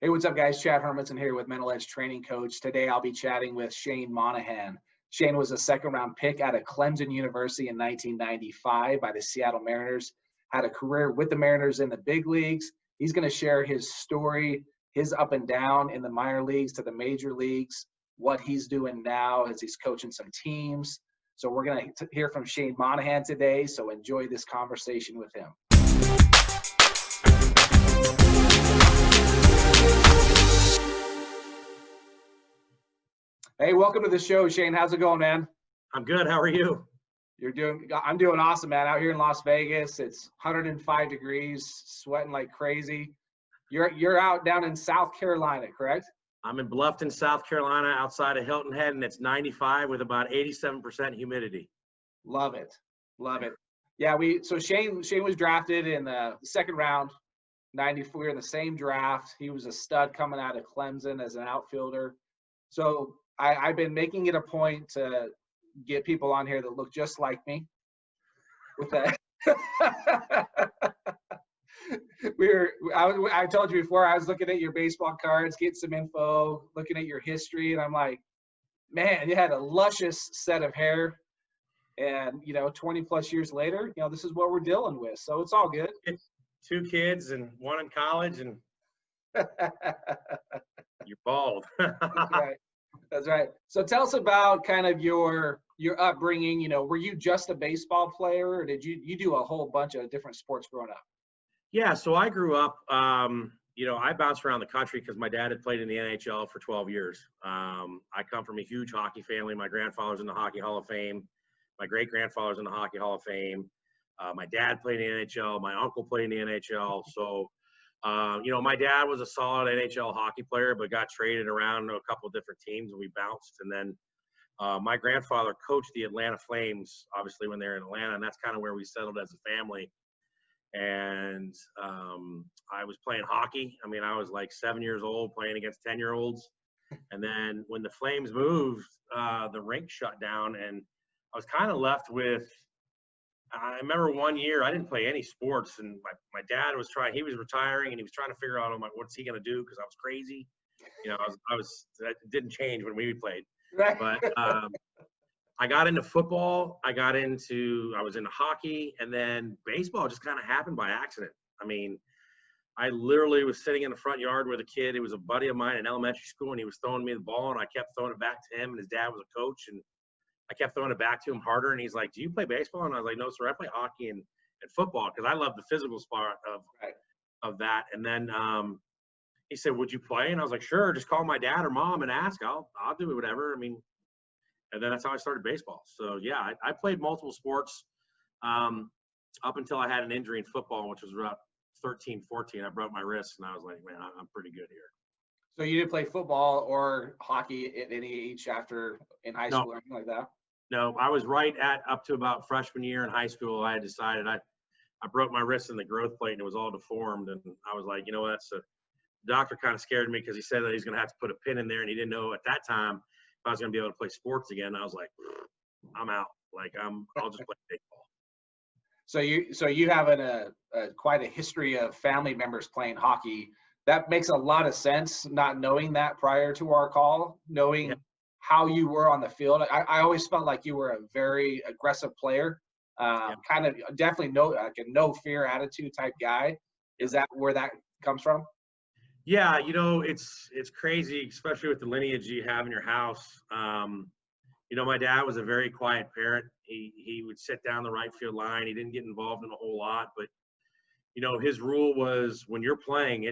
Hey, what's up, guys? Chad Hermansen here with Mental Edge Training Coach. Today, I'll be chatting with Shane Monahan. Shane was a second-round pick out of Clemson University in 1995 by the Seattle Mariners, had a career with the Mariners in the big leagues. He's going to share his story, his up and down in the minor leagues to the major leagues, what he's doing now as he's coaching some teams. So we're going to hear from Shane Monahan today, so enjoy this conversation with him. Hey, welcome to the show, Shane. How's it going, man? I'm good. How are you? I'm doing awesome, man. Out here in Las Vegas, it's 105 degrees, sweating like crazy. You're out down in South Carolina, correct? I'm in Bluffton, South Carolina, outside of Hilton Head, and it's 95 with about 87% humidity. Love it. Love it. Yeah, so Shane was drafted in the second round, 94. We were in the same draft. He was a stud coming out of Clemson as an outfielder. So I've been making it a point to get people on here that look just like me. With that, I told you before, I was looking at your baseball cards, getting some info, looking at your history, and I'm like, man, you had a luscious set of hair. And 20 plus years later, this is what we're dealing with. So it's all good. 2 kids and 1 in college, and you're bald. That's right. That's right. So tell us about kind of your upbringing. Were you just a baseball player, or did you do a whole bunch of different sports growing up? Yeah, so I grew up, I bounced around the country because my dad had played in the NHL for 12 years. I come from a huge hockey family. My grandfather's in the Hockey Hall of Fame. My great-grandfather's in the Hockey Hall of Fame. My dad played in the NHL. My uncle played in the NHL. So, my dad was a solid NHL hockey player, but got traded around to a couple of different teams, and we bounced. And then my grandfather coached the Atlanta Flames, obviously, when they were in Atlanta, and that's kind of where we settled as a family. And I was playing hockey. I mean, I was like 7 years old playing against 10-year-olds. And then when the Flames moved, the rink shut down, and I was kind of left with – I remember one year I didn't play any sports, and my dad was he was retiring, and he was trying to figure out, what's he going to do, because I was crazy. That didn't change when we played. Right. But I got into football. I was into hockey, and then baseball just kind of happened by accident. I mean, I literally was sitting in the front yard with a kid. It was a buddy of mine in elementary school, and he was throwing me the ball, and I kept throwing it back to him, and his dad was a coach, and I kept throwing it back to him harder, and he's like, "Do you play baseball?" And I was like, "No, sir, I play hockey and football," because I love the physical part of that. And then he said, "Would you play?" And I was like, "Sure, just call my dad or mom and ask. I'll do whatever." I mean, and then that's how I started baseball. So, yeah, I played multiple sports up until I had an injury in football, which was about 13, 14. I broke my wrist, and I was like, man, I'm pretty good here. So you didn't play football or hockey at any age after in high school or anything like that? No, I was up to about freshman year in high school. I had decided I broke my wrist in the growth plate, and it was all deformed. And I was like, what? The doctor kind of scared me because he said that he's going to have to put a pin in there, and he didn't know at that time if I was going to be able to play sports again. I was like, I'm out. I'll just play baseball. So you have quite a history of family members playing hockey. That makes a lot of sense, not knowing that prior to our call, knowing how you were on the field. I always felt like you were a very aggressive player, kind of definitely a no fear attitude type guy. Is that where that comes from? Yeah, it's crazy, especially with the lineage you have in your house. My dad was a very quiet parent. He would sit down the right field line. He didn't get involved in a whole lot, but his rule was when you're playing,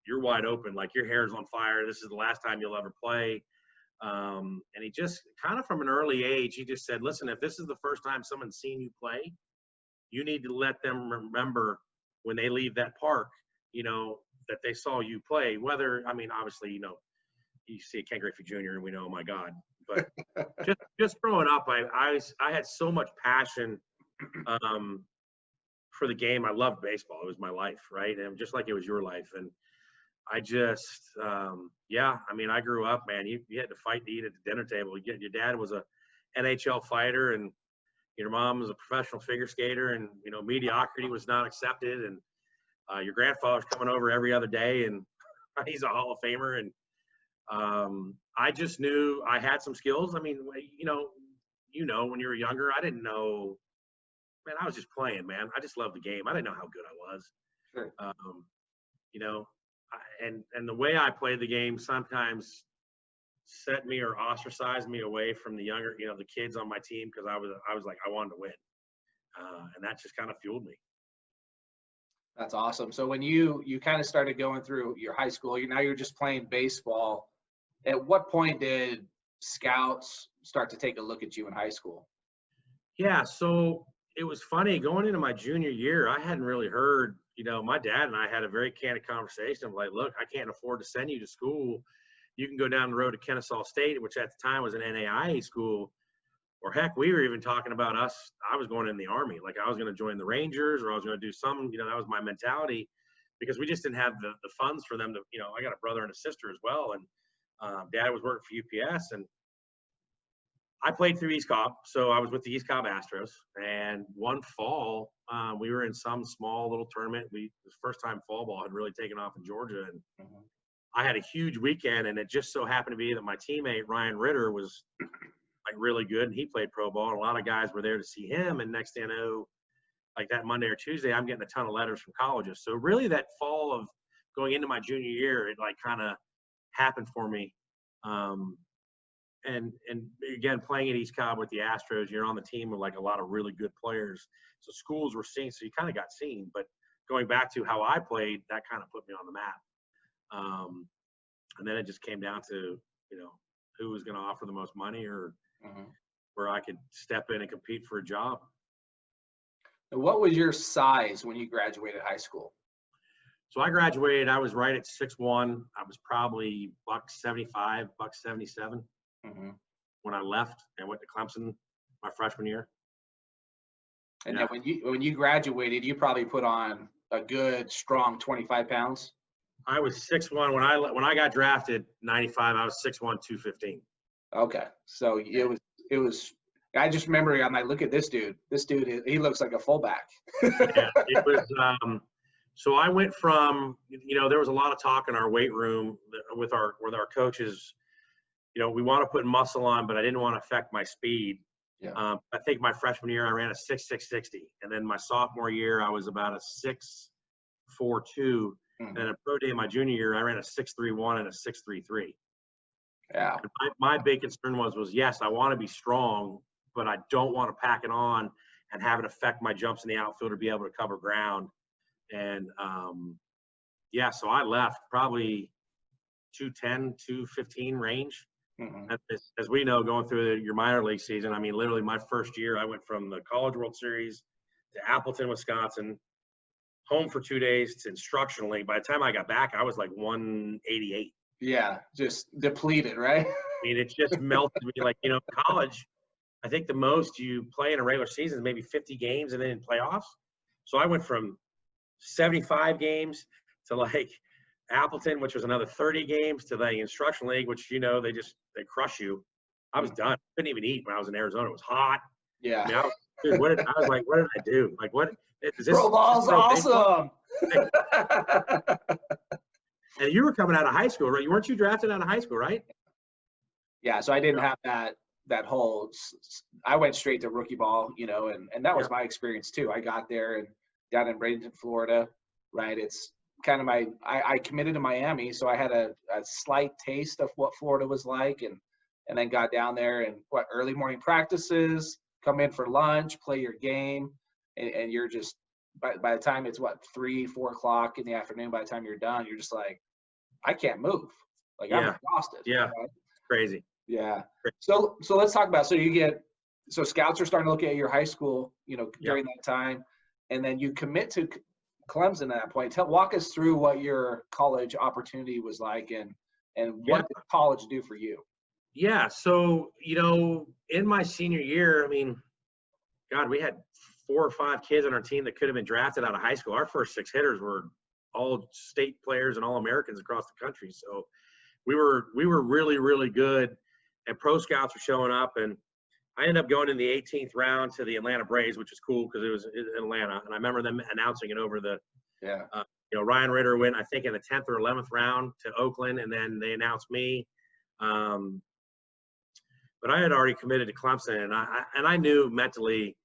you're wide open, like your hair's on fire. This is the last time you'll ever play. And he just kind of from an early age, he just said, listen, if this is the first time someone's seen you play, you need to let them remember when they leave that park, that they saw you play. Obviously, you see Ken Griffey Jr. and we know, oh my God, but just growing up, I had so much passion, for the game. I loved baseball. It was my life, right? And just like it was your life. And I just, I grew up, man, you had to fight to eat at the dinner table. Your dad was a NHL fighter, and your mom was a professional figure skater, and, mediocrity was not accepted. And your grandfather's coming over every other day. And he's a Hall of Famer. And I just knew I had some skills. I mean, when you were younger, I didn't know, man, I was just playing, man. I just loved the game. I didn't know how good I was. Sure. And the way I played the game sometimes set me or ostracized me away from the younger, the kids on my team, because I was like, I wanted to win. And that just kind of fueled me. That's awesome. So when you kind of started going through your high school, you're just playing baseball. At what point did scouts start to take a look at you in high school? Yeah, so it was funny going into my junior year. I hadn't really heard, my dad and I had a very candid conversation of like, look, I can't afford to send you to school. You can go down the road to Kennesaw State, which at the time was an NAIA school. Or heck, we were even talking about I was going in the Army. Like I was going to join the Rangers, or I was going to do some, that was my mentality, because we just didn't have the funds for them to, I got a brother and a sister as well. And Dad was working for UPS, and I played through East Cobb. So I was with the East Cobb Astros. And one fall, we were in some small little tournament. It was the first time fall ball had really taken off in Georgia. And I had a huge weekend, and it just so happened to be that my teammate, Ryan Ritter, was like really good, and he played pro ball, and a lot of guys were there to see him. And next thing I know, like that Monday or Tuesday, I'm getting a ton of letters from colleges. So really that fall of going into my junior year, it like kind of happened for me. And again, playing at East Cobb with the Astros, you're on the team with like a lot of really good players. So schools were seen, so you kind of got seen. But going back to how I played, that kind of put me on the map. And then it just came down to, who was going to offer the most money, or where I could step in and compete for a job. And what was your size when you graduated high school? So I graduated, I was right at 6'1". I was probably $175, $177 when I left and went to Clemson my freshman year. And then when you graduated, you probably put on a good, strong 25 pounds. I was 6'1". When I got drafted, 95, I was 6'1", 215. Okay. So it was, I just remember, I'm like, look at this dude. This dude, he looks like a fullback. Yeah, it was, so I went from, there was a lot of talk in our weight room with our coaches. We want to put muscle on, but I didn't want to affect my speed. Yeah. I think my freshman year I ran a 6.60, and then my sophomore year I was about a 6.42, and then a pro day my junior year I ran a 6.31 and a 6.33. Yeah. And my big concern was yes, I want to be strong, but I don't want to pack it on and have it affect my jumps in the outfield or be able to cover ground. And so I left probably 210, 215 range. As we know, going through your minor league season, I mean, literally my first year, I went from the College World Series to Appleton, Wisconsin, home for 2 days to instructional league. By the time I got back, I was like 188. Yeah, just depleted, right? I mean, it just melted me. Like, college, I think the most you play in a regular season is maybe 50 games and then in playoffs. So I went from 75 games to like Appleton, which was another 30 games, to the instructional league, which, they crush you. I was done. Couldn't even eat when I was in Arizona. It was hot. Yeah. I mean, I was like, what did I do? Like, what is this? Pro ball's awesome. And you were coming out of high school, right? Weren't you drafted out of high school, right? Yeah. So I didn't have that whole, I went straight to rookie ball, and that was my experience too. I got there and down in Bradenton, Florida, right? It's kind of I committed to Miami, so I had a slight taste of what Florida was like, and then got down there and early morning practices, come in for lunch, play your game, and you're just by the time it's 3, 4 o'clock in the afternoon, by the time you're done, you're just like, I can't move. Like I'm exhausted. Yeah. Right? Crazy. Yeah. So let's talk about, so scouts are starting to look at your high school, during that time, and then you commit to Clemson at that point. Walk us through what your college opportunity was like, and what did college do for you? Yeah. So, in my senior year, I mean, God, we had 4 or 5 kids on our team that could have been drafted out of high school. Our first 6 hitters were all state players and all Americans across the country. So we were really, really good, and pro scouts were showing up, and I ended up going in the 18th round to the Atlanta Braves, which is cool because it was in Atlanta. And I remember them announcing it over the Ryan Ritter went, I think, in the 10th or 11th round to Oakland, and then they announced me. But I had already committed to Clemson, and I knew mentally,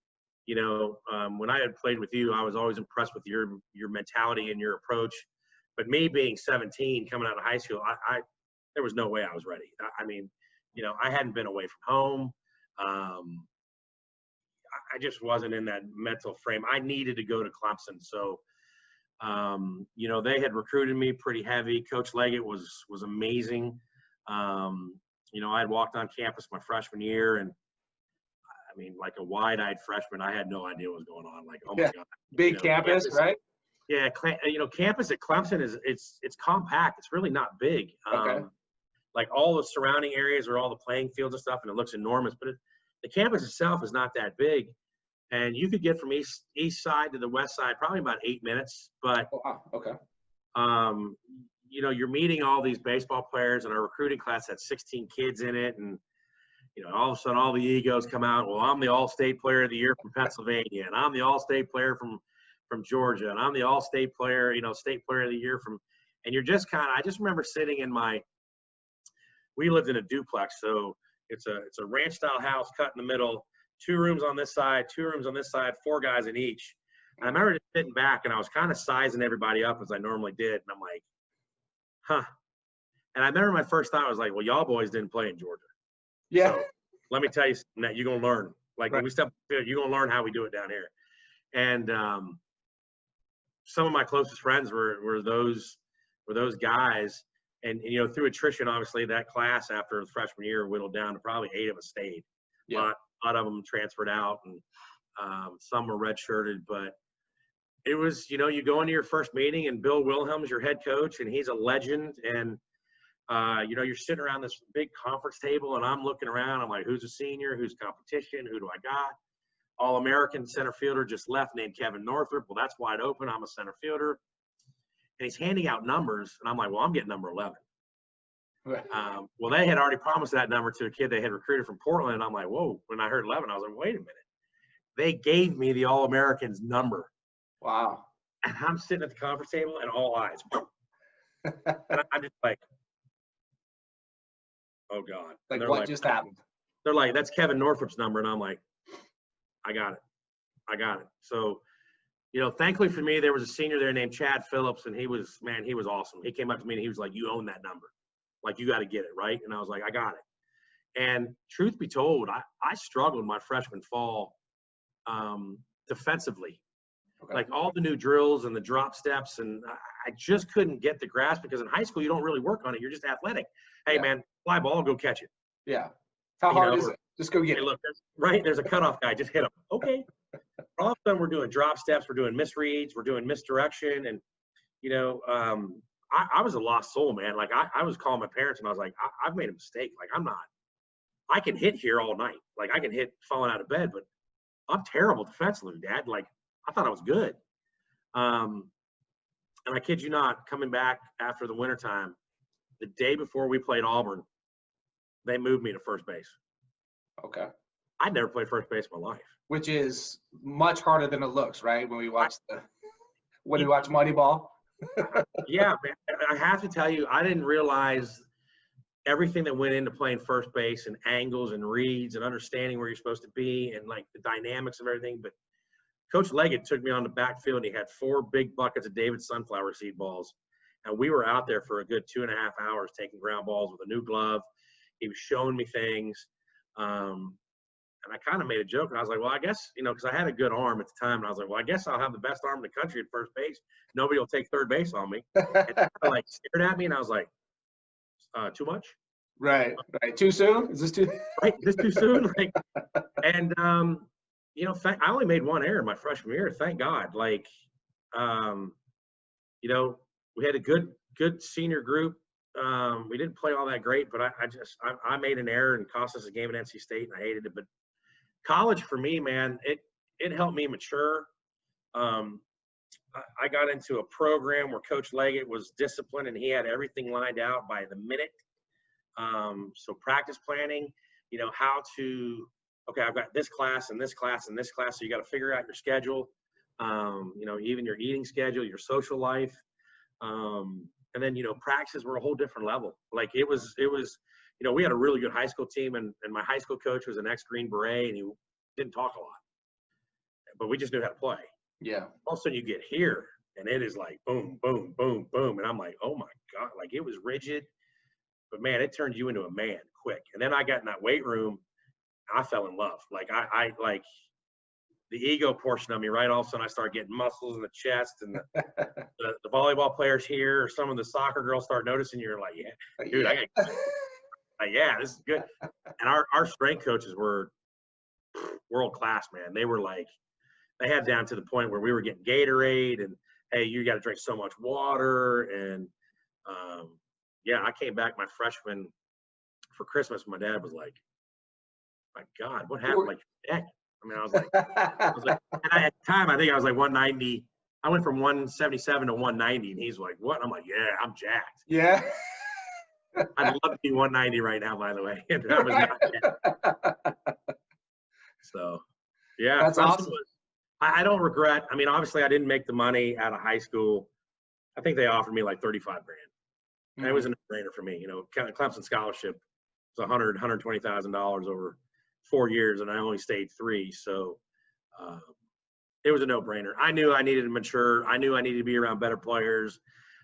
when I had played with you, I was always impressed with your mentality and your approach. But me being 17, coming out of high school, there was no way I was ready. I mean, I hadn't been away from home. I just wasn't in that mental frame. I needed to go to Clemson. So, they had recruited me pretty heavy. Coach Leggett was amazing. I had walked on campus my freshman year, and I mean, like a wide-eyed freshman, I had no idea what was going on. Like, oh my God. Big campus, right? Yeah, campus at Clemson it's compact. It's really not big. Okay. Like all the surrounding areas are all the playing fields and stuff, and it looks enormous. But the campus itself is not that big, and you could get from east side to the west side probably about 8 minutes. But okay. You're meeting all these baseball players, and our recruiting class had 16 kids in it, and all of a sudden all the egos come out. Well, I'm the All-State Player of the Year from Pennsylvania, and I'm the All-State Player from Georgia, and I'm the All-State Player, State Player of the Year and you're just I just remember sitting we lived in a duplex, so it's a ranch-style house cut in the middle, 2 rooms on this side, 2 rooms on this side, 4 guys in each. And I remember just sitting back, and I was kind of sizing everybody up as I normally did, and I'm like, huh. And I remember my first thought was like, well, y'all boys didn't play in Georgia. Yeah. So let me tell you something that you're going to learn. Like, right. When we step, you're going to learn how we do it down here. And some of my closest friends were those guys. And through attrition, obviously, that class after the freshman year whittled down to probably 8 of us stayed. Yeah. A lot of them transferred out, and some were redshirted. But it was, you go into your first meeting, and Bill Wilhelm's your head coach, and he's a legend. And you're sitting around this big conference table, and I'm looking around. I'm like, who's a senior? Who's competition? Who do I got? All-American center fielder just left named Kevin Northrup. Well, that's wide open. I'm a center fielder. And he's handing out numbers, and I'm like, well, I'm getting number 11. Well, they had already promised that number to a kid they had recruited from Portland, and I'm like, whoa. When I heard 11, I was like, wait a minute. They gave me the All-American's number. Wow. And I'm sitting at the conference table, and all eyes. And I'm just like, oh, God. Like, what just happened? They're like, that's Kevin Northrup's number. And I'm like, I got it. So, thankfully for me, there was a senior there named Chad Phillips, and he was awesome. He came up to me, and he was like, you own that number. Like, you got to get it, right? And I was like, I got it. And truth be told, I struggled my freshman fall defensively. Okay. Like all the new drills and the drop steps, and I just couldn't get the grasp, because in high school, you don't really work on it. You're just athletic. Hey, man, fly ball, go catch it. Yeah. How hard is it? Just go get it. Look, there's a cutoff guy. Just hit him. Okay. All of a sudden, we're doing drop steps. We're doing misreads. We're doing misdirection. And, I was a lost soul, man. Like, I was calling my parents, and I was like, I've made a mistake. Like, I can hit here all night. Like, I can hit falling out of bed, but I'm terrible defensively, Dad. Like, I thought I was good. And I kid you not, coming back after the wintertime, the day before we played Auburn, they moved me to first base. Okay. I'd never played first base in my life. Which is much harder than it looks, right? When we watch Moneyball. Yeah, man. I have to tell you, I didn't realize everything that went into playing first base, and angles and reads and understanding where you're supposed to be, and like the dynamics of everything. But Coach Leggett took me on the backfield, and he had 4 big buckets of David sunflower seed balls. And we were out there for a good 2.5 hours taking ground balls with a new glove. He was showing me things. And I kind of made a joke, and I was like, well, I guess, because I had a good arm at the time, and I was like, well, I guess I'll have the best arm in the country at first base. Nobody will take third base on me. And they like stared at me, and I was like, too much? Right. Too soon? Is this too? Right. Is this too soon? Like, and I only made 1 error my freshman year. Thank God. Like, we had a good senior group. We didn't play all that great, but I made an error and cost us a game at NC State, and I hated it. But college for me, man, it helped me mature. I got into a program where Coach Leggett was disciplined, and he had everything lined out by the minute. So practice planning, I've got this class and this class and this class. So you got to figure out your schedule, even your eating schedule, your social life. And then, practices were a whole different level. Like it was, we had a really good high school team, and my high school coach was an ex-Green Beret, and he didn't talk a lot, but we just knew how to play. Yeah. All of a sudden you get here, and it is like boom, boom, boom, boom. And I'm like, oh my God, like it was rigid, but man, it turned you into a man quick. And then I got in that weight room, I fell in love. Like I like the ego portion of me, right? All of a sudden I start getting muscles in the chest, and the volleyball players here, or some of the soccer girls start noticing. You're like, yeah, dude, I got yeah, this is good. And our strength coaches were world class, man. They were like, they had down to the point where we were getting Gatorade, and hey, you got to drink so much water. And yeah, I came back my freshman for Christmas. My dad was like, my God, what happened? Like, heck. I mean, I was like, and at the time, I think I was like 190. I went from 177 to 190, and he's like, what? I'm like, yeah, I'm jacked. Yeah. I'd love to be 190 right now, by the way. I was not jacked. So, yeah. That's awesome. I don't regret. I mean, obviously, I didn't make the money out of high school. I think they offered me like $35,000. And it was a no-brainer for me. Clemson scholarship was $120,000 over 4 years, and I only stayed 3. So it was a no-brainer. I knew I needed to mature. I knew I needed to be around better players.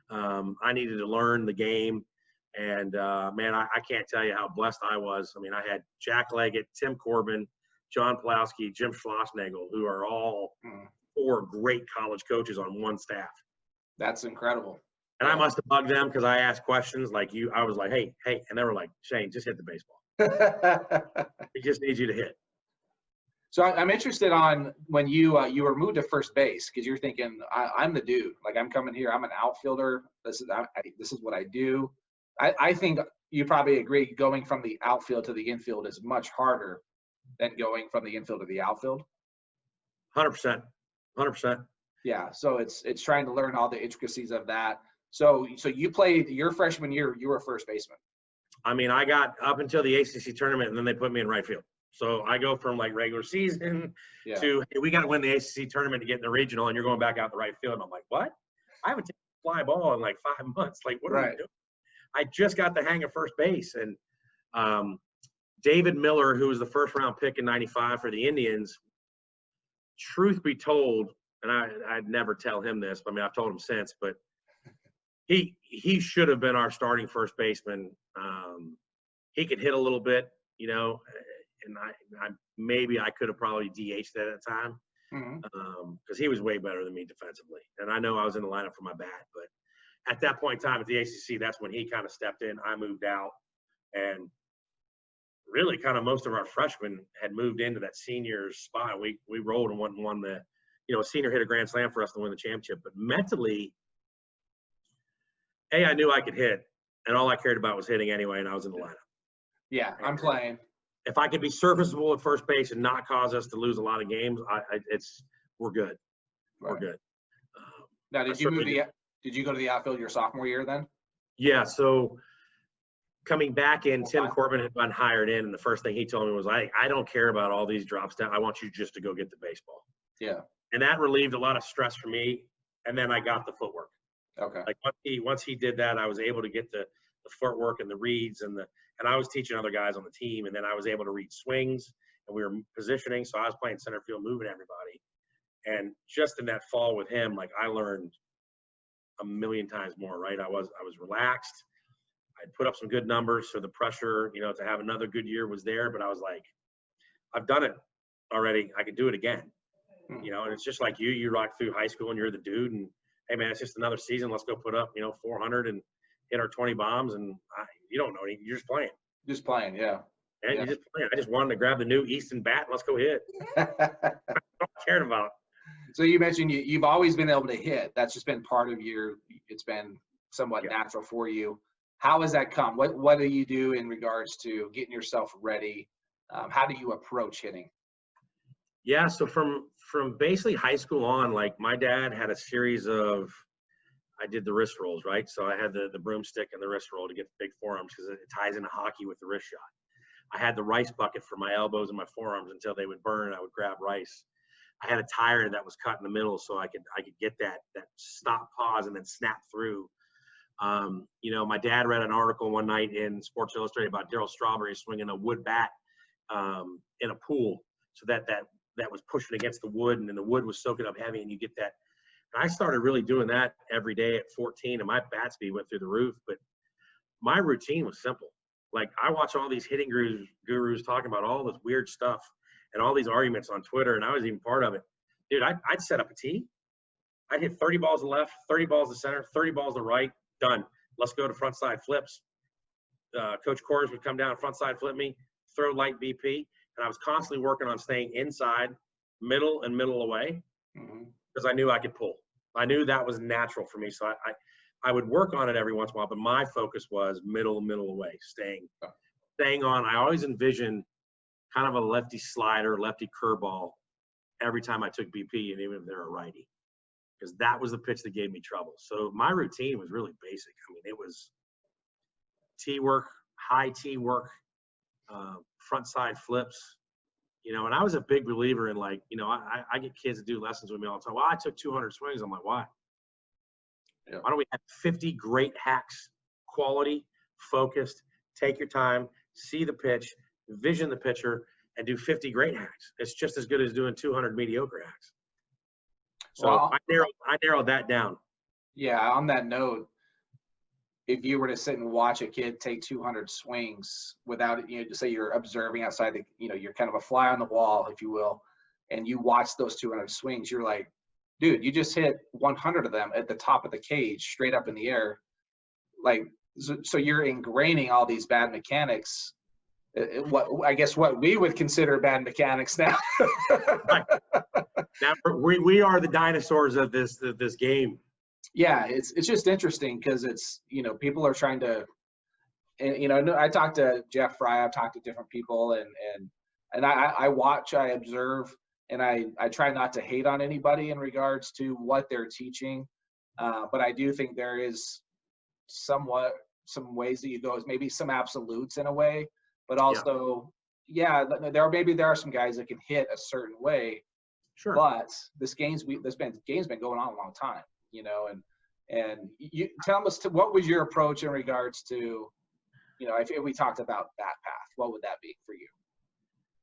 I needed to learn the game. And, man, I can't tell you how blessed I was. I mean, I had Jack Leggett, Tim Corbin, John Pulowski, Jim Schlossnagel, who are all 4 great college coaches on one staff. That's incredible. And I must have bugged them because I asked questions like you. I was like, hey. And they were like, Shane, just hit the baseball. We just need you to hit. So I'm interested on when you were moved to first base, because you're thinking, I'm the dude. Like, I'm coming here. I'm an outfielder. This is what I do. I think you probably agree going from the outfield to the infield is much harder than going from the infield to the outfield. 100%. Yeah. So it's trying to learn all the intricacies of that. So you played your freshman year, you were a first baseman. I mean, I got up until the ACC tournament, and then they put me in right field. So I go from like regular season to, hey, we got to win the ACC tournament to get in the regional, and you're going back out the right field. And I'm like, what? I haven't taken a fly ball in like 5 months. Like, what are we doing? I just got the hang of first base. And David Miller, who was the first round pick in '95 for the Indians, truth be told, and I'd never tell him this, but I mean, I've told him since, but he should have been our starting first baseman. He could hit a little bit, and I maybe I could have probably DH'd at that time because he was way better than me defensively. And I know I was in the lineup for my bat, but at that point in time at the ACC, that's when he kind of stepped in. I moved out, and really kind of most of our freshmen had moved into that senior spot. We rolled and won the, a senior hit a grand slam for us to win the championship. But mentally, I knew I could hit, and all I cared about was hitting anyway, and I was in the lineup. Yeah, I'm playing. If I could be serviceable at first base and not cause us to lose a lot of games, we're good. Right. We're good. Now, did you go to the outfield your sophomore year then? Yeah. So coming back in, Tim Corbin had been hired in, and the first thing he told me was, I don't care about all these drop steps. I want you just to go get the baseball. Yeah. And that relieved a lot of stress for me. And then I got the footwork. Okay. Like once he did that, I was able to get the footwork and the reads and I was teaching other guys on the team, and then I was able to read swings, and we were positioning. So I was playing center field, moving everybody. And just in that fall with him, like I learned a million times more, right? I was relaxed. I'd put up some good numbers, so the pressure, to have another good year was there, but I was like, I've done it already. I could do it again. And it's just like you rock through high school and you're the dude, and hey man, it's just another season. Let's go put up, 400 and hit our 20 bombs, and you don't know anything. You're just playing. Just playing, yeah. And you're just playing. I just wanted to grab the new Easton bat. Let's go hit. I cared about it. So you mentioned you've always been able to hit. That's just been part of it's been somewhat natural for you. How has that come? What do you do in regards to getting yourself ready? How do you approach hitting? Yeah, so from basically high school on, like my dad had a series of, I did the wrist rolls, right? So I had the broomstick and the wrist roll to get the big forearms because it ties into hockey with the wrist shot. I had the rice bucket for my elbows and my forearms until they would burn. I would grab rice. I had a tire that was cut in the middle, so I could get that stop, pause, and then snap through. You know, my dad read an article one night in Sports Illustrated about Darryl Strawberry swinging a wood bat in a pool, so that was pushing against the wood, and then the wood was soaking up heavy, and you get that. And I started really doing that every day at 14, and my bat speed went through the roof. But my routine was simple. Like, I watch all these hitting gurus talking about all this weird stuff and all these arguments on Twitter, and I was even part of it. Dude, I'd set up a tee. I'd hit 30 balls to left, 30 balls to center, 30 balls to right. Done. Let's go to front side flips. Coach Kors would come down, front side flip me, throw light BP, and I was constantly working on staying inside, middle, and middle away, because I knew I could pull. I knew that was natural for me, so I would work on it every once in a while, but my focus was middle away, staying on. I always envisioned kind of a lefty slider, lefty curveball every time I took BP, and even if they're a righty, because that was the pitch that gave me trouble. So my routine was really basic. I mean, it was tee work, high tee work, front side flips, you know, and I was a big believer in, like, you know, I get kids to do lessons with me all the time. Well, I took 200 swings. I'm like, why? Yeah. Why don't we have 50 great hacks, quality, focused, take your time, see the pitch, vision the pitcher, and do 50 great hacks. It's just as good as doing 200 mediocre hacks. So well, I narrowed that down. Yeah, on that note, if you were to sit and watch a kid take 200 swings without, you know, to say you're observing outside the, you know, you're kind of a fly on the wall, if you will, and you watch those 200 swings, you're like, dude, you just hit 100 of them at the top of the cage, straight up in the air. Like, so you're ingraining all these bad mechanics. What I guess what we would consider bad mechanics now. Right. Now we are the dinosaurs of this game. Yeah, it's just interesting because it's, you know, people are trying to, and, you know, I talked to Jeff Fry, I've talked to different people, and I watch, I observe, and I try not to hate on anybody in regards to what they're teaching, but I do think there is somewhat some ways that you go, maybe some absolutes in a way, but also, yeah, there are some guys that can hit a certain way. Sure. But this game's been going on a long time, you know, and you tell us what was your approach in regards to, you know, if we talked about bat path, what would that be for you?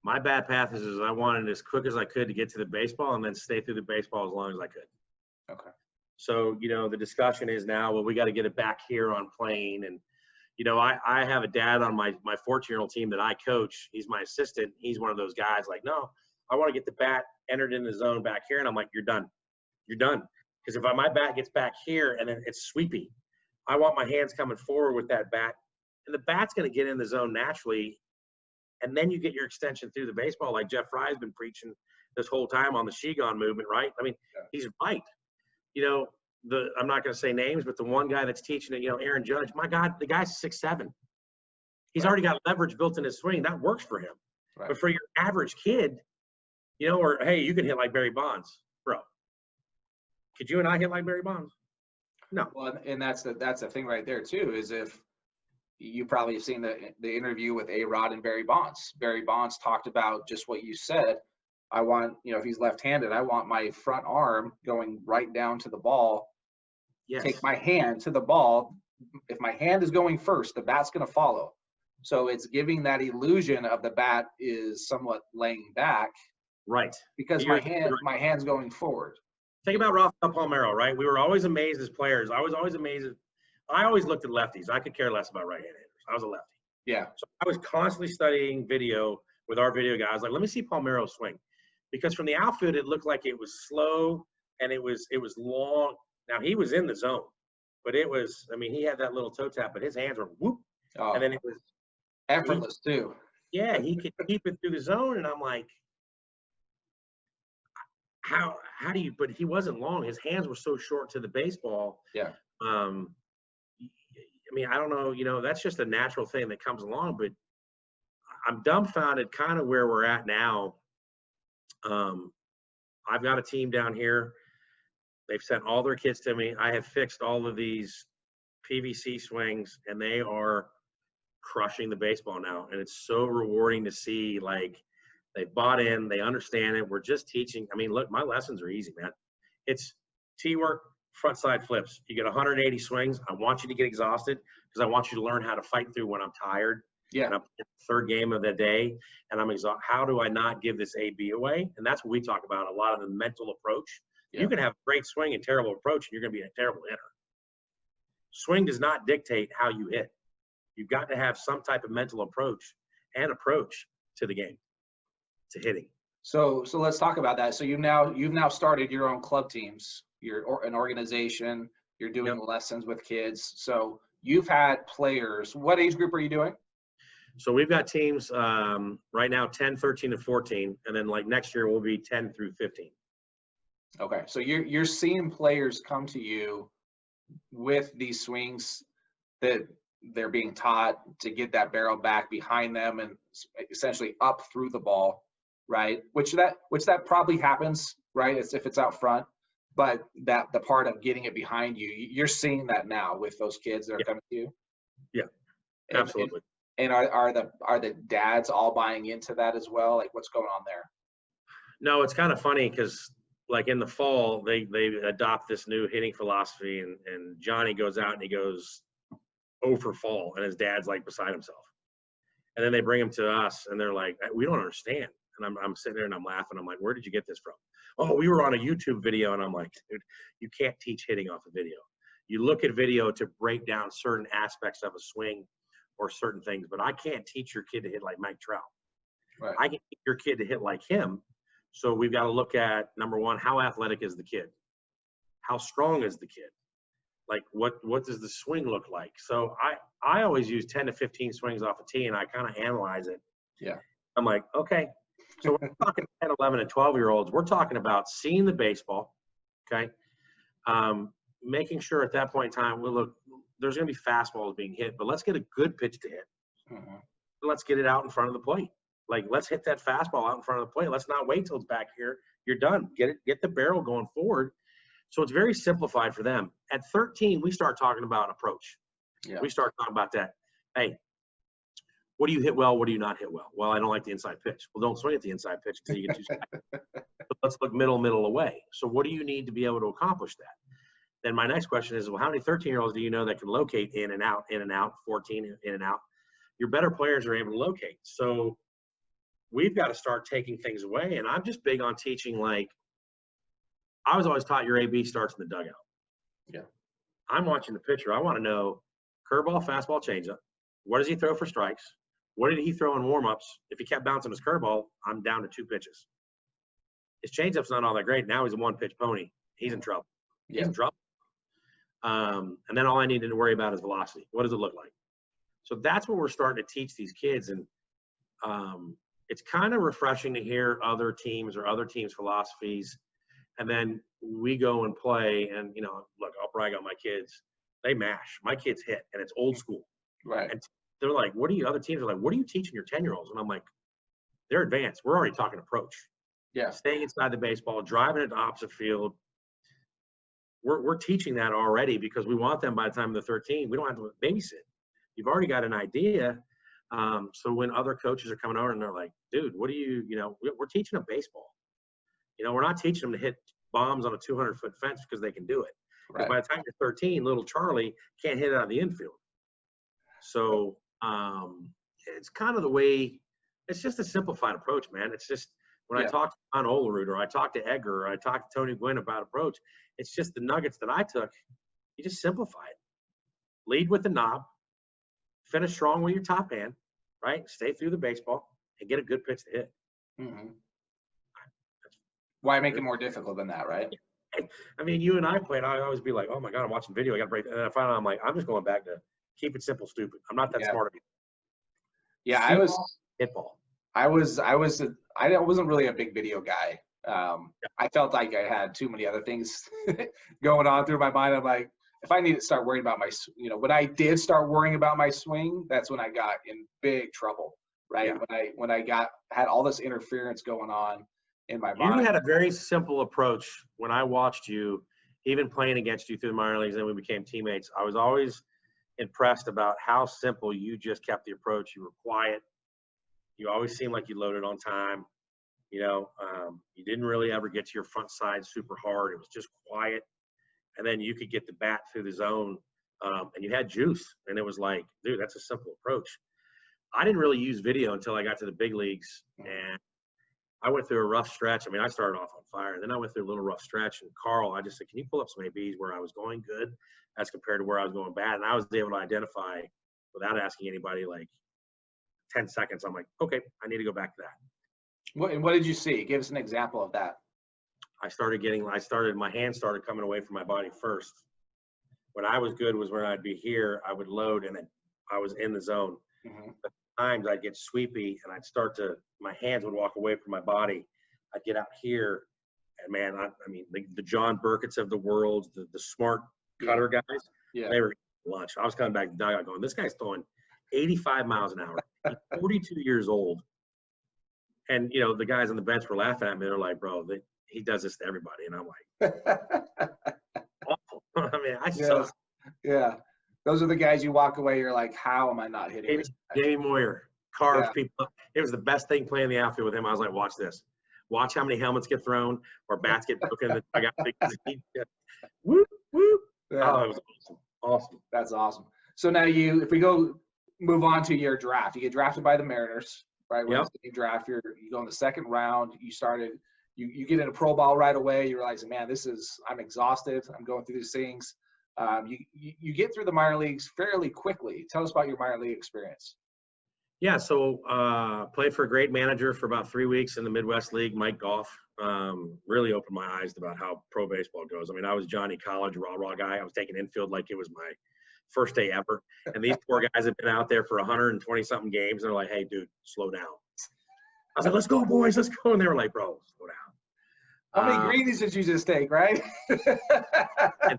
My bat path is I wanted as quick as I could to get to the baseball and then stay through the baseball as long as I could. Okay. So, you know, the discussion is now, well, we got to get it back here on plane. And, you know, I have a dad on my 14-year-old team that I coach. He's my assistant. He's one of those guys like, no, I want to get the bat entered in the zone back here. And I'm like, you're done. You're done. Because if my bat gets back here and then it's sweepy, I want my hands coming forward with that bat. And the bat's going to get in the zone naturally. And then you get your extension through the baseball, like Jeff Fry's been preaching this whole time on the Shigon movement, right? I mean, he's right. You know, I'm not going to say names, but the one guy that's teaching it, you know, Aaron Judge, my God, the guy's 6'7". He's already got leverage built in his swing. That works for him. Right. But for your average kid, you know, or, hey, you can hit like Barry Bonds. Bro, could you and I hit like Barry Bonds? No. Well, and that's the thing right there, too, is if you probably have seen the interview with A-Rod and Barry Bonds. Barry Bonds talked about just what you said. I want, you know, if he's left-handed, I want my front arm going right down to the ball. Yes. Take my hand to the ball. If my hand is going first, the bat's going to follow. So it's giving that illusion of the bat is somewhat laying back. Right. Because my hand's going forward. Think about Rafael Palmeiro, right? We were always amazed as players. I was always amazed. I always looked at lefties. I could care less about right-handed hitters. I was a lefty. Yeah. So I was constantly studying video with our video guys. Like, let me see Palmeiro swing. Because from the outfield, it looked like it was slow and it was long. Now, he was in the zone, but it was, I mean, he had that little toe tap, but his hands were whoop. Oh, and then it was effortless too. Yeah, he could keep it through the zone. And I'm like, how do you, but he wasn't long. His hands were so short to the baseball. Yeah. I mean, I don't know, you know, that's just a natural thing that comes along, but I'm dumbfounded kind of where we're at now. I've got a team down here. They've sent all their kids to me. I have fixed all of these PVC swings, and they are crushing the baseball now. And it's so rewarding to see, like, They've bought in. They understand it. We're just teaching. I mean, look, my lessons are easy, man. It's T-work, front side flips. You get 180 swings. I want you to get exhausted because I want you to learn how to fight through when I'm tired. Yeah. And I'm in the third game of the day, and I'm exhausted. How do I not give this AB away? And that's what we talk about, a lot of the mental approach. Yeah. You can have great swing and terrible approach, and you're going to be a terrible hitter. Swing does not dictate how you hit. You've got to have some type of mental approach to the game, to hitting. So let's talk about that. So you've now started your own club teams. You're an organization. You're doing lessons with kids. So you've had players. What age group are you doing? So we've got teams right now, 10, 13, and 14. And then like next year we'll be 10 through 15. Okay. So you're seeing players come to you with these swings that they're being taught to get that barrel back behind them and essentially up through the ball, right? Which that probably happens, right? If it's out front, but that the part of getting it behind you, you're seeing that now with those kids that are coming to you. Yeah, absolutely. And are the dads all buying into that as well? Like, what's going on there? No, it's kind of funny because like in the fall they adopt this new hitting philosophy, and Johnny goes out and he goes 0 for fall, and his dad's like beside himself. And then they bring him to us, and they're like, "We don't understand." And I'm sitting there and I'm laughing. I'm like, "Where did you get this from?" "Oh, we were on a YouTube video." And I'm like, "Dude, you can't teach hitting off a video. You look at video to break down certain aspects of a swing or certain things, but I can't teach your kid to hit like Mike Trout. Right. I can teach your kid to hit like him." So we've got to look at, number one, how athletic is the kid? How strong is the kid? Like, what does the swing look like? So I always use 10 to 15 swings off a tee, and I kind of analyze it. Yeah. I'm like, okay. So we're talking 10, 11, and 12-year-olds. We're talking about seeing the baseball, okay? Making sure at that point in time, well, look, there's going to be fastballs being hit, but let's get a good pitch to hit. Mm-hmm. Let's get it out in front of the plate. Like, let's hit that fastball out in front of the plate. Let's not wait till it's back here. You're done. Get the barrel going forward. So it's very simplified for them. At 13, we start talking about approach. Yeah. We start talking about that. Hey, what do you hit well? What do you not hit well? Well, I don't like the inside pitch. Well, don't swing at the inside pitch until you get too side. Let's look middle away. So what do you need to be able to accomplish that? Then my next question is, well, how many 13-year-olds do you know that can locate in and out, 14 in and out? Your better players are able to locate. So we've got to start taking things away. And I'm just big on teaching, like, I was always taught your AB starts in the dugout. Yeah. I'm watching the pitcher. I want to know curveball, fastball, changeup. What does he throw for strikes? What did he throw in warmups? If he kept bouncing his curveball, I'm down to 2 pitches. His changeup's not all that great. Now he's a 1-pitch pony. He's in trouble. Yeah. He's in trouble. And then all I need to worry about is velocity. What does it look like? So that's what we're starting to teach these kids. And it's kind of refreshing to hear other teams' philosophies. And then we go and play, and, you know, look, I'll brag on my kids. They mash. My kids hit, and it's old school. Right. And they're like, other teams are like, what are you teaching your 10-year-olds? And I'm like, they're advanced. We're already talking approach. Yeah. Staying inside the baseball, driving it to opposite field. We're teaching that already because we want them by the time they're 13. We don't have to babysit. You've already got an idea. So when other coaches are coming over and they're like, dude, we're teaching them baseball. You know, we're not teaching them to hit bombs on a 200-foot fence because they can do it. Right. By the time you're 13, little Charlie can't hit it out of the infield. So it's kind of the way – it's just a simplified approach, man. It's just when I talk to John Olerud or I talk to Edgar or I talk to Tony Gwynn about approach, it's just the nuggets that I took. You just simplify it. Lead with the knob. Finish strong with your top hand, right? Stay through the baseball and get a good pitch to hit. Mm-hmm. Why make it more difficult than that, right? I mean, you and I played. I always be like, oh my God, I'm watching video. I got to break. And then finally, I'm like, I'm just going back to keep it simple, stupid. I'm not that smart of you. Yeah, I was hit ball. I wasn't really a big video guy. I felt like I had too many other things going on through my mind. I'm like, if I need to start worrying about when I did start worrying about my swing, that's when I got in big trouble, right? Yeah. When I had all this interference going on in my mind. You had a very simple approach when I watched you, even playing against you through the minor leagues, and we became teammates. I was always impressed about how simple you just kept the approach. You were quiet. You always seemed like you loaded on time. You didn't really ever get to your front side super hard. It was just quiet. And then you could get the bat through the zone, and you had juice. And it was like, dude, that's a simple approach. I didn't really use video until I got to the big leagues, and I went through a rough stretch. I mean, I started off on fire, and then I went through a little rough stretch. And Carl, I just said, can you pull up some ABs where I was going good as compared to where I was going bad? And I was able to identify without asking anybody, like 10 seconds. I'm like, okay, I need to go back to that. What did you see? Give us an example of that. My hands started coming away from my body first. When I was good was when I'd be here, I would load, and I was in the zone. Mm-hmm. But times I'd get sweepy, and my hands would walk away from my body. I'd get out here, and man, I mean, the John Burketts of the world, the smart cutter guys, they were getting lunch. I was coming back to the dugout going, this guy's throwing 85 miles an hour. He's 42 years old. And, the guys on the bench were laughing at me. They're like, bro, he does this to everybody. And I'm like, awful. I mean, I suck. Yeah. Those are the guys you walk away, you're like, how am I not hitting this? Davey Moyer, carves people. It was the best thing playing the outfield with him. I was like, watch this. Watch how many helmets get thrown or bats get broken in the dugout. Whoop, whoop. Yeah. Oh, it was awesome. Awesome. That's awesome. So now if we move on to your draft, you get drafted by the Mariners, right? When you draft, you go in the second round. You get into pro ball right away. You realize, man, I'm exhausted. I'm going through these things. You get through the minor leagues fairly quickly. Tell us about your minor league experience. Yeah, so played for a great manager for about 3 weeks in the Midwest League, Mike Goff. Really opened my eyes about how pro baseball goes. I mean, I was Johnny College, raw guy. I was taking infield like it was my first day ever. And these poor guys have been out there for 120-something games, and they're like, hey, dude, slow down. I was like, let's go, boys, let's go. And they were like, bro, slow down. How many greenies did you just take, right? and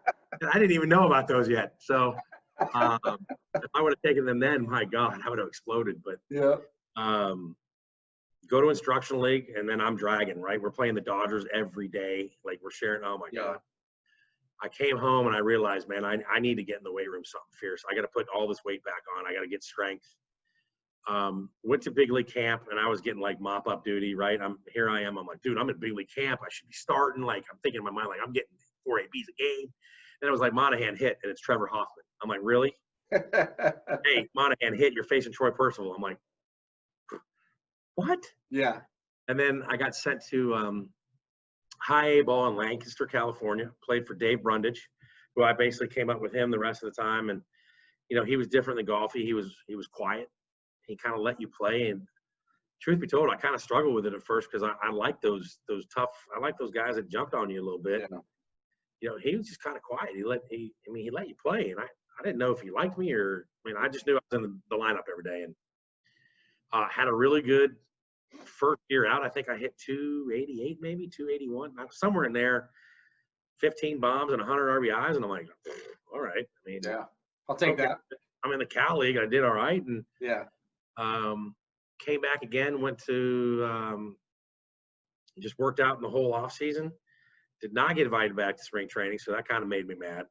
I didn't even know about those yet. So if I would have taken them then, my God, I would have exploded. But go to instructional league, and then I'm dragging, right? We're playing the Dodgers every day. Like, we're sharing. Oh, my God. I came home, and I realized, man, I need to get in the weight room something fierce. I got to put all this weight back on. I got to get strength. Went to big league camp, and I was getting like mop-up duty, right? I'm like, dude, I'm at big league camp. I should be starting. Like, I'm thinking in my mind, like, I'm getting 4 ABs a game. And it was like, Monahan hit, and it's Trevor Hoffman. I'm like, really? Hey, Monahan hit, you're facing Troy Percival. I'm like, what? Yeah. And then I got sent to high A ball in Lancaster, California. Played for Dave Brundage, who I basically came up with him the rest of the time. And, he was different than Golfy. He was quiet. He kind of let you play. And truth be told, I kind of struggled with it at first because I like those tough – I like those guys that jumped on you a little bit. Yeah. He was just kind of quiet. He let you play. And I didn't know if he liked me or – I just knew I was in the lineup every day. And had a really good first year out. I think I hit 288 maybe, 281. Somewhere in there, 15 bombs and 100 RBIs. And I'm like, all right. I'll take that. I'm in the Cal League. I did all right. And came back again, went to just worked out in the whole off season. Did not get invited back to spring training, so that kind of made me mad.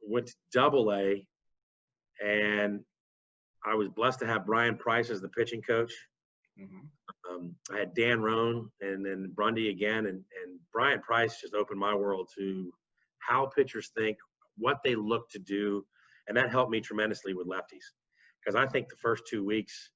Went to Double-A, and I was blessed to have Brian Price as the pitching coach. I had Dan Roan and then Brundy again, and Brian Price just opened my world to how pitchers think, what they look to do, and that helped me tremendously with lefties. Because I think the first 2 weeks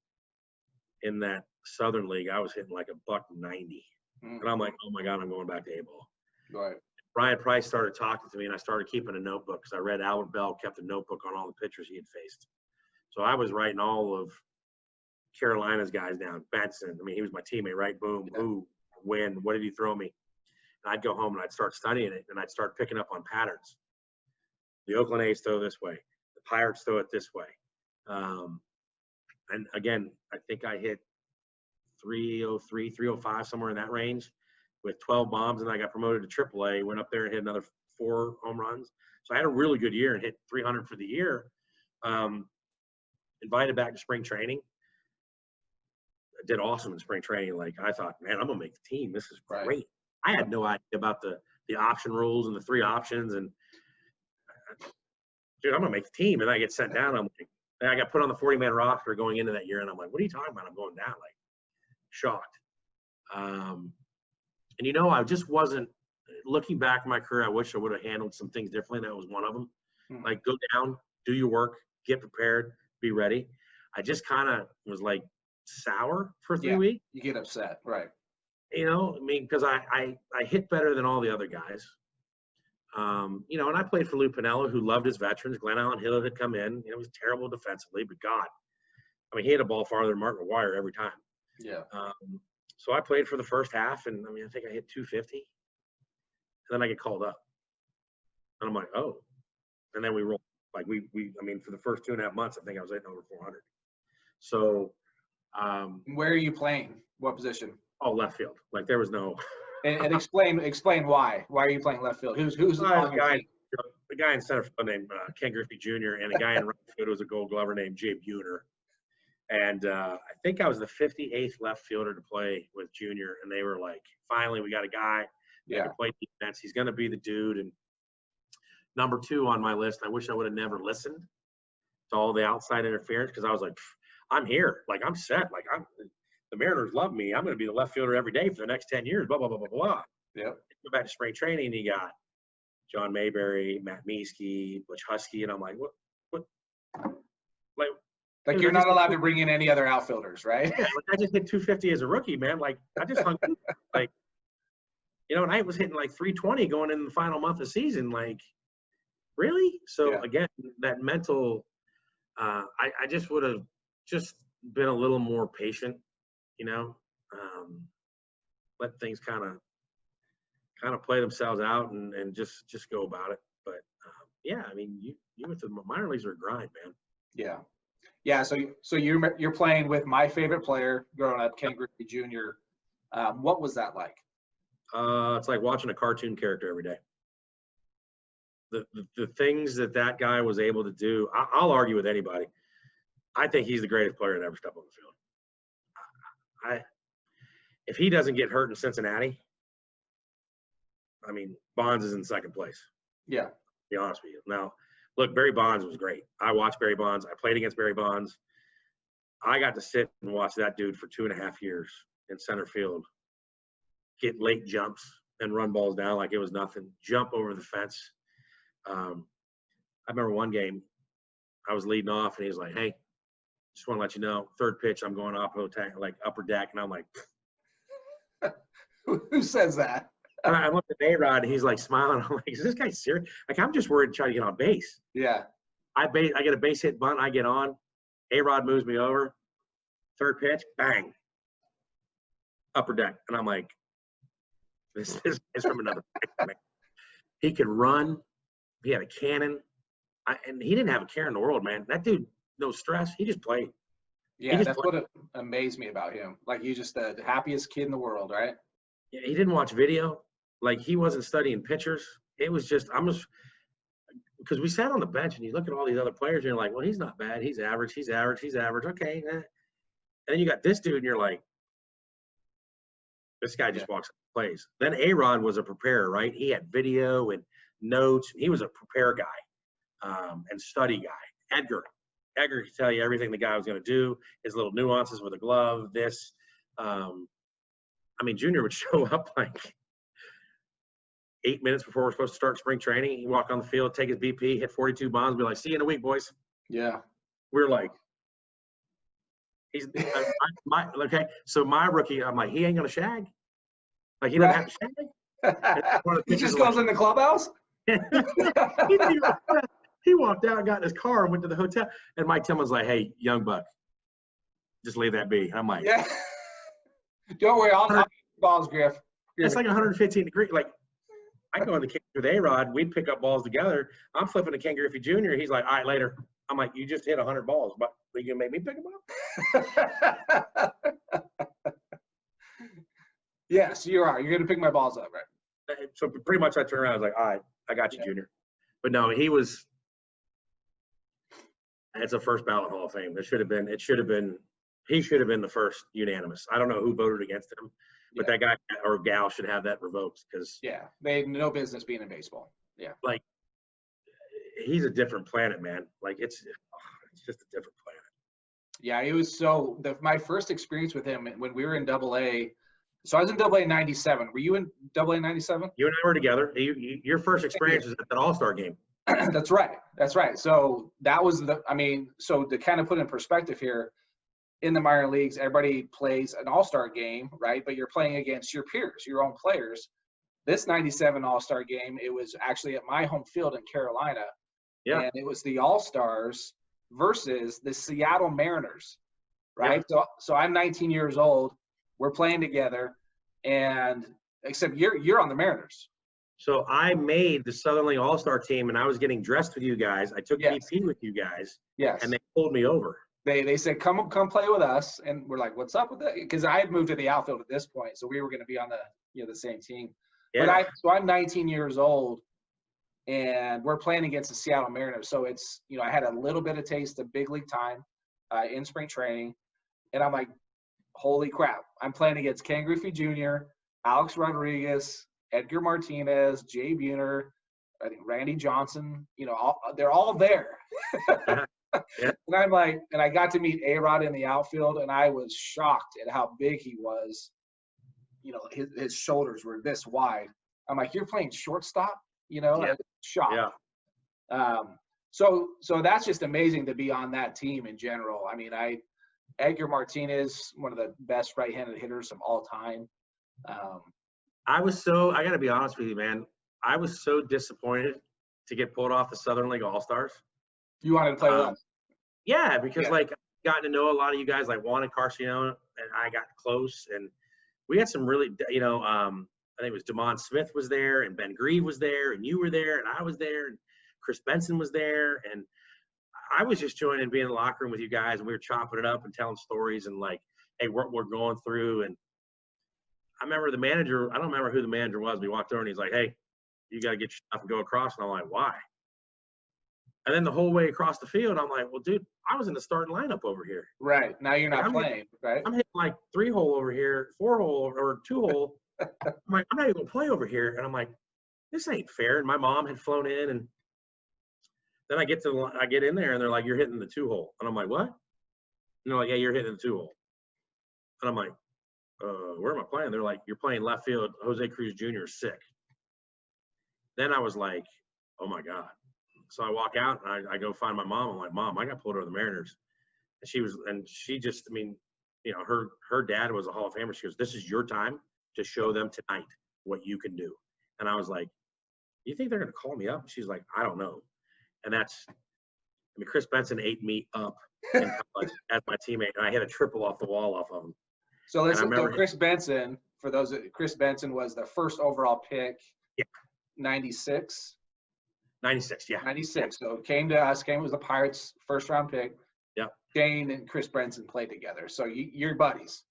in that Southern League, I was hitting like $190. And I'm like, oh, my God, I'm going back to A-ball. Right. Brian Price started talking to me, and I started keeping a notebook because I read Albert Bell kept a notebook on all the pitchers he had faced. So I was writing all of Carolina's guys down. Benson, he was my teammate, right? Boom, who, when, what did he throw me? And I'd go home, and I'd start studying it, and I'd start picking up on patterns. The Oakland A's throw this way. The Pirates throw it this way. And again, I think I hit 303, 305, somewhere in that range with 12 bombs, and I got promoted to AAA, went up there and hit another 4 home runs. So I had a really good year and hit 300 for the year. Invited back to spring training. I did awesome in spring training. Like, I thought, man, I'm going to make the team. This is great. Right. I had no idea about the option rules and the 3 options. And, dude, I'm going to make the team. And I get sent down. I'm like, I got put on the 40-man roster going into that year, and I'm like, what are you talking about? I'm going down. Like, shocked. And, you know, I just wasn't – looking back at my career, I wish I would have handled some things differently. That was one of them. Like, go down, do your work, get prepared, be ready. I just kind of was, like, sour for 3 weeks. You get upset, right. You know, I mean, because I hit better than all the other guys. You know, and I played for Lou Piniella, who loved his veterans. Glenn Allen Hill had come in. You know, he was terrible defensively, but God, I mean, he hit a ball farther than Mark McGwire every time. Yeah. So I played for the first half, and I mean, I think I hit 250. And then I get called up. And I'm like, oh. And then we rolled. Like, I mean, for the first 2.5 months, I think I was hitting over 400. So. Where are you playing? What position? Oh, left field. Like, there was no. And explain why. Why are you playing left field? Who's on your team? The guy in center field named Ken Griffey Jr. and a guy in right field was a Gold Glover named Jay Buhner. And I think I was the 58th left fielder to play with Junior, and they were like, finally, we got a guy that can play defense. He's going to be the dude. And number 2 on my list, I wish I would have never listened to all the outside interference, because I was like, I'm here. Like, I'm set. Like, the Mariners love me. I'm going to be the left fielder every day for the next 10 years, blah, blah, blah, blah, blah. Yep. Go back to spring training, and you got John Mayberry, Matt Meeske, Butch Husky, and I'm like, what? Like, you're not allowed to bring in any other outfielders, right? Yeah, like, I just hit 250 as a rookie, man. Like, I just hung like, you know, and I was hitting like 320 going in the final month of the season. Like, really? So again, that mental, I just would have just been a little more patient, you know, let things kind of play themselves out and just go about it. But yeah, I mean, you with the minor leagues are a grind, man. Yeah. Yeah, so you're playing with my favorite player growing up, Ken Griffey Jr. What was that like? It's like watching a cartoon character every day. The things that guy was able to do, I'll argue with anybody. I think he's the greatest player to ever step on the field. If he doesn't get hurt in Cincinnati, I mean, Bonds is in second place. Yeah. To be honest with you. Now, look, Barry Bonds was great. I watched Barry Bonds. I played against Barry Bonds. I got to sit and watch that dude for 2.5 years in center field, get late jumps and run balls down like it was nothing, jump over the fence. I remember one game I was leading off, and he was like, hey, just want to let you know, third pitch, I'm going upper deck. And I'm like, who says that? And I looked at A-Rod, and he's like smiling. I'm like, is this guy serious? Like, I'm just worried to try to get on base. Yeah. I get a base hit bunt. I get on. A-Rod moves me over. Third pitch, bang. Upper deck. And I'm like, this is from another place. He could run. He had a cannon. And he didn't have a care in the world, man. That dude, no stress. He just played. Yeah, that's what amazed me about him. Like, he's just the happiest kid in the world, right? Yeah, he didn't watch video. Like, he wasn't studying pitchers. It was just, because we sat on the bench, and you look at all these other players, and you're like, well, he's not bad. He's average. He's average. He's average. Okay. And then you got this dude, and you're like, this guy just walks and plays. Then A-Rod was a preparer, right? He had video and notes. He was a prepare guy and study guy. Edgar could tell you everything the guy was going to do, his little nuances with a glove, this. I mean, Junior would show up like 8 minutes before we're supposed to start spring training. He'd walk on the field, take his BP, hit 42 bombs, be like, see you in a week, boys. Yeah. We're like, okay. So my rookie, I'm like, he ain't going to shag. Like, he doesn't have to shag. He just goes in the clubhouse? He walked out, got in his car, and went to the hotel. And Mike Tillman's like, hey, young buck, just leave that be. I'm like, yeah. Don't worry, I'll get balls, Griff. It's like 115 degrees. Like, I go in the cage with A-Rod. We'd pick up balls together. I'm flipping to Ken Griffey Jr. He's like, all right, later. I'm like, you just hit 100 balls, but you gonna make me pick them up? Yeah, so you're going to pick my balls up, right? So pretty much I turned around. I was like, all right, I got you, Junior. But no, it's a first ballot Hall of Fame. He should have been the first unanimous. I don't know who voted against him, but that guy or gal should have that revoked because they had no business being in baseball. Yeah, like he's a different planet, man. Like it's just a different planet. Yeah, it was my first experience with him when we were in AA. So I was in AA in 97. Were you in AA in 97? You and I were together. Your first experience was at that All-Star game. That's right. That's right. So that was so to kind of put in perspective here, in the minor leagues, everybody plays an all-star game, right? But you're playing against your peers, your own players. This 97 all-star game, it was actually at my home field in Carolina. Yeah. And it was the All-Stars versus the Seattle Mariners, right? Yeah. So I'm 19 years old. We're playing together, and except you're on the Mariners. So I made the Southern League All-Star team, and I was getting dressed with you guys. I took BP with you guys. Yes. And they pulled me over. They said, come play with us. And we're like, what's up with that? Because I had moved to the outfield at this point. So we were going to be on the same team. Yeah. So I'm 19 years old, and we're playing against the Seattle Mariners. So it's, I had a little bit of taste of big league time in spring training. And I'm like, holy crap. I'm playing against Ken Griffey Jr., Alex Rodriguez, Edgar Martinez, Jay Buhner, I think Randy Johnson, they're all there. Yeah. And I'm like, and I got to meet A-Rod in the outfield, and I was shocked at how big he was. His shoulders were this wide. I'm like, you're playing shortstop, Yeah. I was shocked. Yeah. So that's just amazing to be on that team in general. I mean, Edgar Martinez, one of the best right-handed hitters of all time. I got to be honest with you, man. I was so disappointed to get pulled off the Southern League All-Stars. You wanted to play with us? Yeah, because I've gotten to know a lot of you guys, like Juan and Carcione, and I got close, and we had some really, I think it was DeMond Smith was there, and Ben Grieve was there, and you were there, and I was there, and Chris Benson was there, and I was just joining and being in the locker room with you guys, and we were chopping it up and telling stories, and like, hey, we're going through, and I remember the manager, I don't remember who the manager was, but he walked over and he's like, hey, you got to get your stuff and go across. And I'm like, why? And then the whole way across the field, I'm like, well, dude, I was in the starting lineup over here. Right. Now you're not playing, right? I'm hitting like 3-hole over here, 4-hole or 2-hole. I'm like, I'm not even going to play over here. And I'm like, this ain't fair. And my mom had flown in. And then I get in there, and they're like, you're hitting the 2-hole. And I'm like, what? And they're like, yeah, you're hitting the 2-hole. And I'm like, where am I playing? They're like, you're playing left field. Jose Cruz Jr. is sick. Then I was like, oh my God. So I walk out and I go find my mom. I'm like, Mom, I got pulled over the Mariners. And she just, her dad was a Hall of Famer. She goes, this is your time to show them tonight what you can do. And I was like, you think they're going to call me up? She's like, I don't know. And Chris Benson ate me up in college as my teammate. And I hit a triple off the wall off of him. So Chris Benson, Chris Benson was the first overall pick. Yeah. 96. 96, yeah. 96. So came to us. Came was the Pirates' first-round pick. Yeah. Shane and Chris Benson played together. So you're buddies.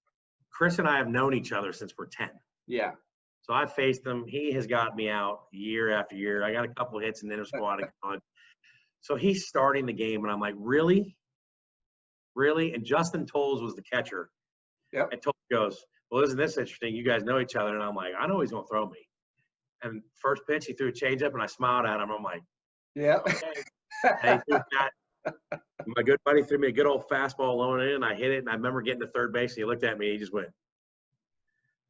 Chris and I have known each other since we're 10. Yeah. So I faced him. He has got me out year after year. I got a couple of hits in the inter squad. So he's starting the game, and I'm like, really? Really? And Justin Tolles was the catcher. Yep. And Tolles goes, well, isn't this interesting? You guys know each other. And I'm like, I know he's going to throw me. And first pitch, he threw a changeup, and I smiled at him. I'm like, yeah. Okay. And he threw that. My good buddy threw me a good old fastball low in, and I hit it. And I remember getting to third base, and he looked at me. And he just went.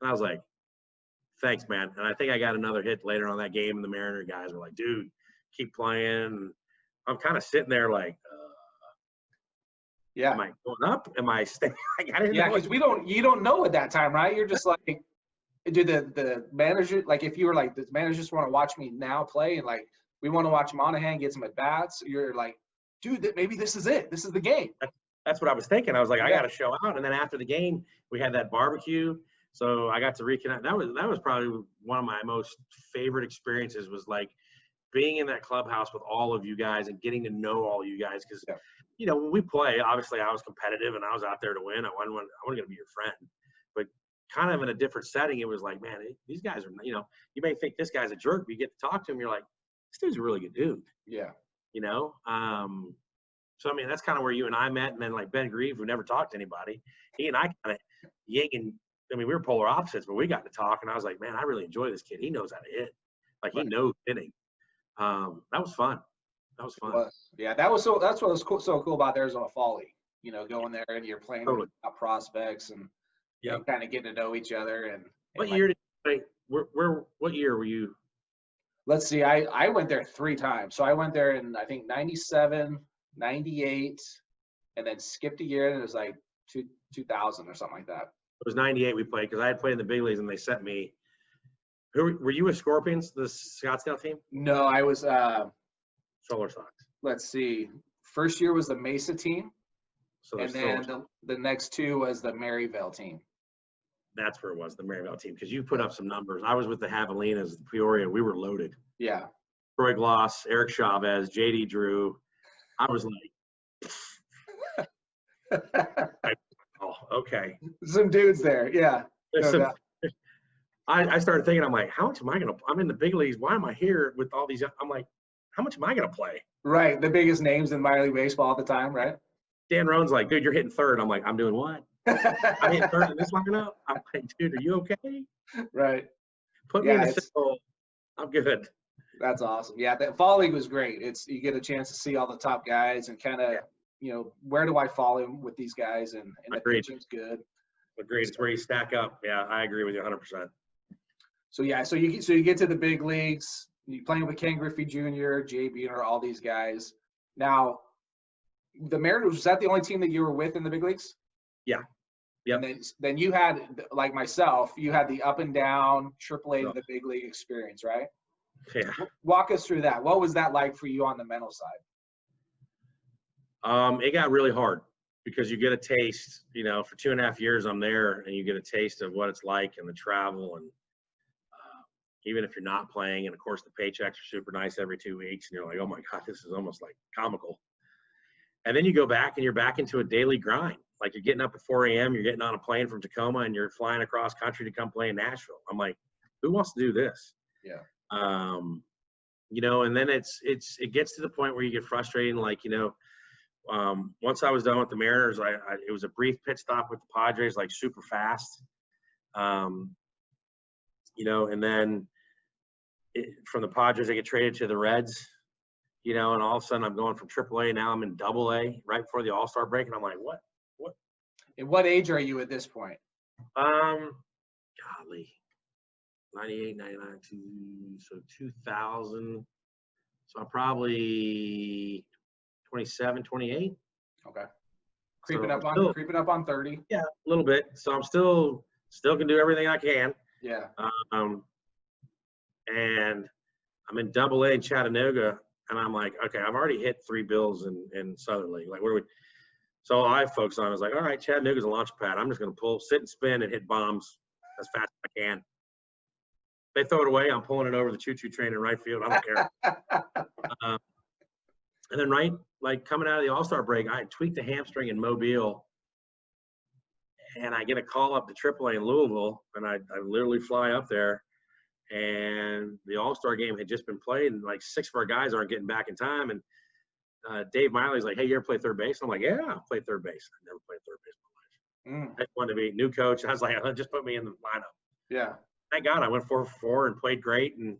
And I was like, thanks, man. And I think I got another hit later on that game, and the Mariner guys were like, dude, keep playing. And I'm kind of sitting there like, yeah. Am I going up? Am I staying? Yeah, because you don't know at that time, right? You're just like, do the manager, like if you were like, the managers just want to watch me now play, and like, we want to watch Monahan get some at-bats, you're like, dude, maybe this is it. This is the game. That's what I was thinking. I was like, I got to show out. And then after the game, we had that barbecue. So I got to reconnect. That was probably one of my most favorite experiences, was like being in that clubhouse with all of you guys and getting to know all you guys. Because, when we play, obviously I was competitive and I was out there to win. I wasn't going to be your friend. But kind of in a different setting, it was like, man, these guys are, you may think this guy's a jerk, but you get to talk to him, you're like, this dude's a really good dude. Yeah. So, that's kind of where you and I met. And then, like, Ben Grieve, who never talked to anybody, he and I kind of yanking. We were polar opposites, but we got to talk. And I was like, man, I really enjoy this kid. He knows how to hit. Like, he knows hitting. That was fun. That was fun. Yeah, that's what was so cool about Arizona Fall League. going there and you're playing Totally. with top prospects and Yep. kind of getting to know each other. And What year did you play? What year were you? Let's see, I went there 3 times. So I went there in, I think, 97, 98, and then skipped a year, and it was like 2000 or something like that. It was 98 we played, because I had played in the big leagues and they sent me. Who were you with? Scorpions, the Scottsdale team? No, I was Solar Sox. let's see. First year was the Mesa team, So and then the next 2 was the Maryville team. That's where it was, the Maryville team, because you put up some numbers. I was with the Javelinas, the Peoria. We were loaded. Yeah. Troy Gloss, Eric Chavez, JD Drew. I was like, oh, okay. Some dudes there, yeah. I started thinking, I'm like, how much am I going to – I'm in the big leagues. Why am I here with all these – I'm like, how much am I going to play? Right, the biggest names in minor league baseball at the time, right? Dan Roan's like, dude, you're hitting third. I'm like, I'm doing what? I'm hitting third in this lineup? I'm like, dude, are you okay? Right. Put me in the circle. I'm good. That's awesome. Yeah, the fall league was great. You get a chance to see all the top guys and kind of, where do I fall in with these guys, and the pitching's good. Agreed. It's where you stack up. Yeah, I agree with you 100%. So yeah, so you get to the big leagues. You playing with Ken Griffey Jr., Jay Buhner, all these guys. Now, the Mariners, was that the only team that you were with in the big leagues? Yeah. Yeah. And then you had, like myself, you had the up and down AAA to the big league experience, right? Yeah. Walk us through that. What was that like for you on the mental side? It got really hard, because you get a taste, for 2.5 years I'm there, and you get a taste of what it's like, and the travel, and even if you're not playing, and of course the paychecks are super nice every 2 weeks, and you're like, oh my God, this is almost like comical. And then you go back and you're back into a daily grind. Like, you're getting up at 4 a.m., you're getting on a plane from Tacoma, and you're flying across country to come play in Nashville. I'm like, who wants to do this? Yeah. And then it gets to the point where you get frustrated. Like, once I was done with the Mariners, it was a brief pit stop with the Padres, like super fast. And then from the Padres, I get traded to the Reds, and all of a sudden I'm going from AAA, now I'm in AA right before the All-Star break, and I'm like, what? And what age are you at this point? Golly, 98, 99, so 2000. So I'm probably 27, 28. Okay. Creeping up on 30. Yeah, a little bit. So I'm still can do everything I can. Yeah. And I'm in AA in Chattanooga, and I'm like, okay, I've already hit 3 bills in Southern League. Like, so all I focus on is like, all right, Chattanooga's a launch pad. I'm just going to sit and spin and hit bombs as fast as I can. They throw it away, I'm pulling it over the choo-choo train in right field. I don't care. And then coming out of the All-Star break, I tweaked a hamstring in Mobile, and I get a call up to AAA in Louisville, and I literally fly up there, and the All-Star game had just been played, and like 6 of our guys aren't getting back in time, and Dave Miley's like, hey, you ever play third base? I'm like, yeah, I played third base. I never played third base in my life. I just wanted to be new coach. I was like, just put me in the lineup. Yeah. Thank God I went 4 for 4 and played great, and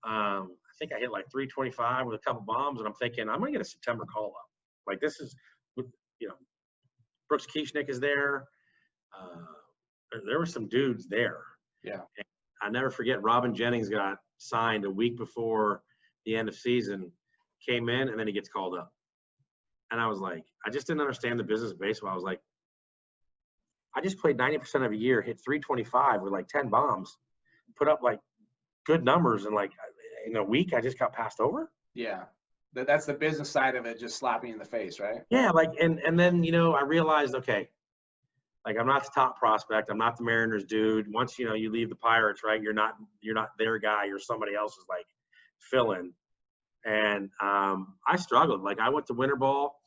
I think I hit like 325 with a couple bombs, and I'm thinking I'm gonna get a September call up. Like, this is, Brooks Kieschnick is there. There were some dudes there. Yeah. And I never forget, Robin Jennings got signed a week before the end of season, came in, and then he gets called up. And I was like, I just didn't understand the business of baseball. I was like, I just played 90% of a year, hit 325 with like 10 bombs, put up like good numbers, and like in a week I just got passed over. Yeah. That's the business side of it, just slapping in the face, right? Yeah, like, and then I realized, okay, like, I'm not the top prospect, I'm not the Mariners dude. Once you leave the Pirates, right, you're not their guy, you're somebody else's like fill-in. And I struggled. Like, I went to winter ball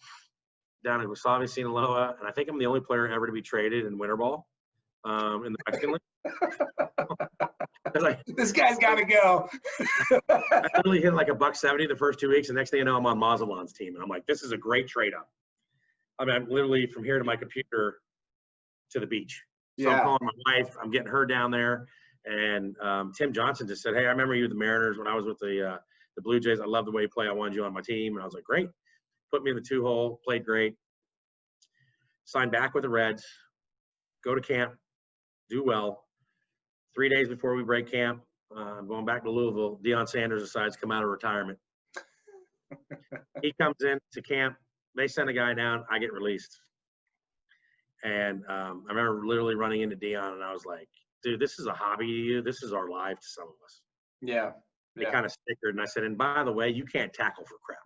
down in Wasabi, Sinaloa, and I think I'm the only player ever to be traded in winter ball in the Mexican League. This guy's got to go. I literally hit like $170 the first 2 weeks, and next thing you know, I'm on Mazzalan's team, and I'm like, this is a great trade-up. I mean, I'm literally from here to my computer to the beach. So I'm calling my wife. I'm getting her down there, and Tim Johnson just said, hey, I remember you with the Mariners when I was with the Blue Jays. I love the way you play. I wanted you on my team. And I was like, great. Put me in the 2-hole, played great. sign back with the Reds, go to camp, do well. 3 days before we break camp, I'm going back to Louisville. Deion Sanders decides to come out of retirement. He comes in to camp. They send a guy down. I get released. And I remember literally running into Deion, and I was like, dude, this is a hobby to you. This is our life to some of us. Yeah. They kind of snickered, and I said, and by the way, you can't tackle for crap.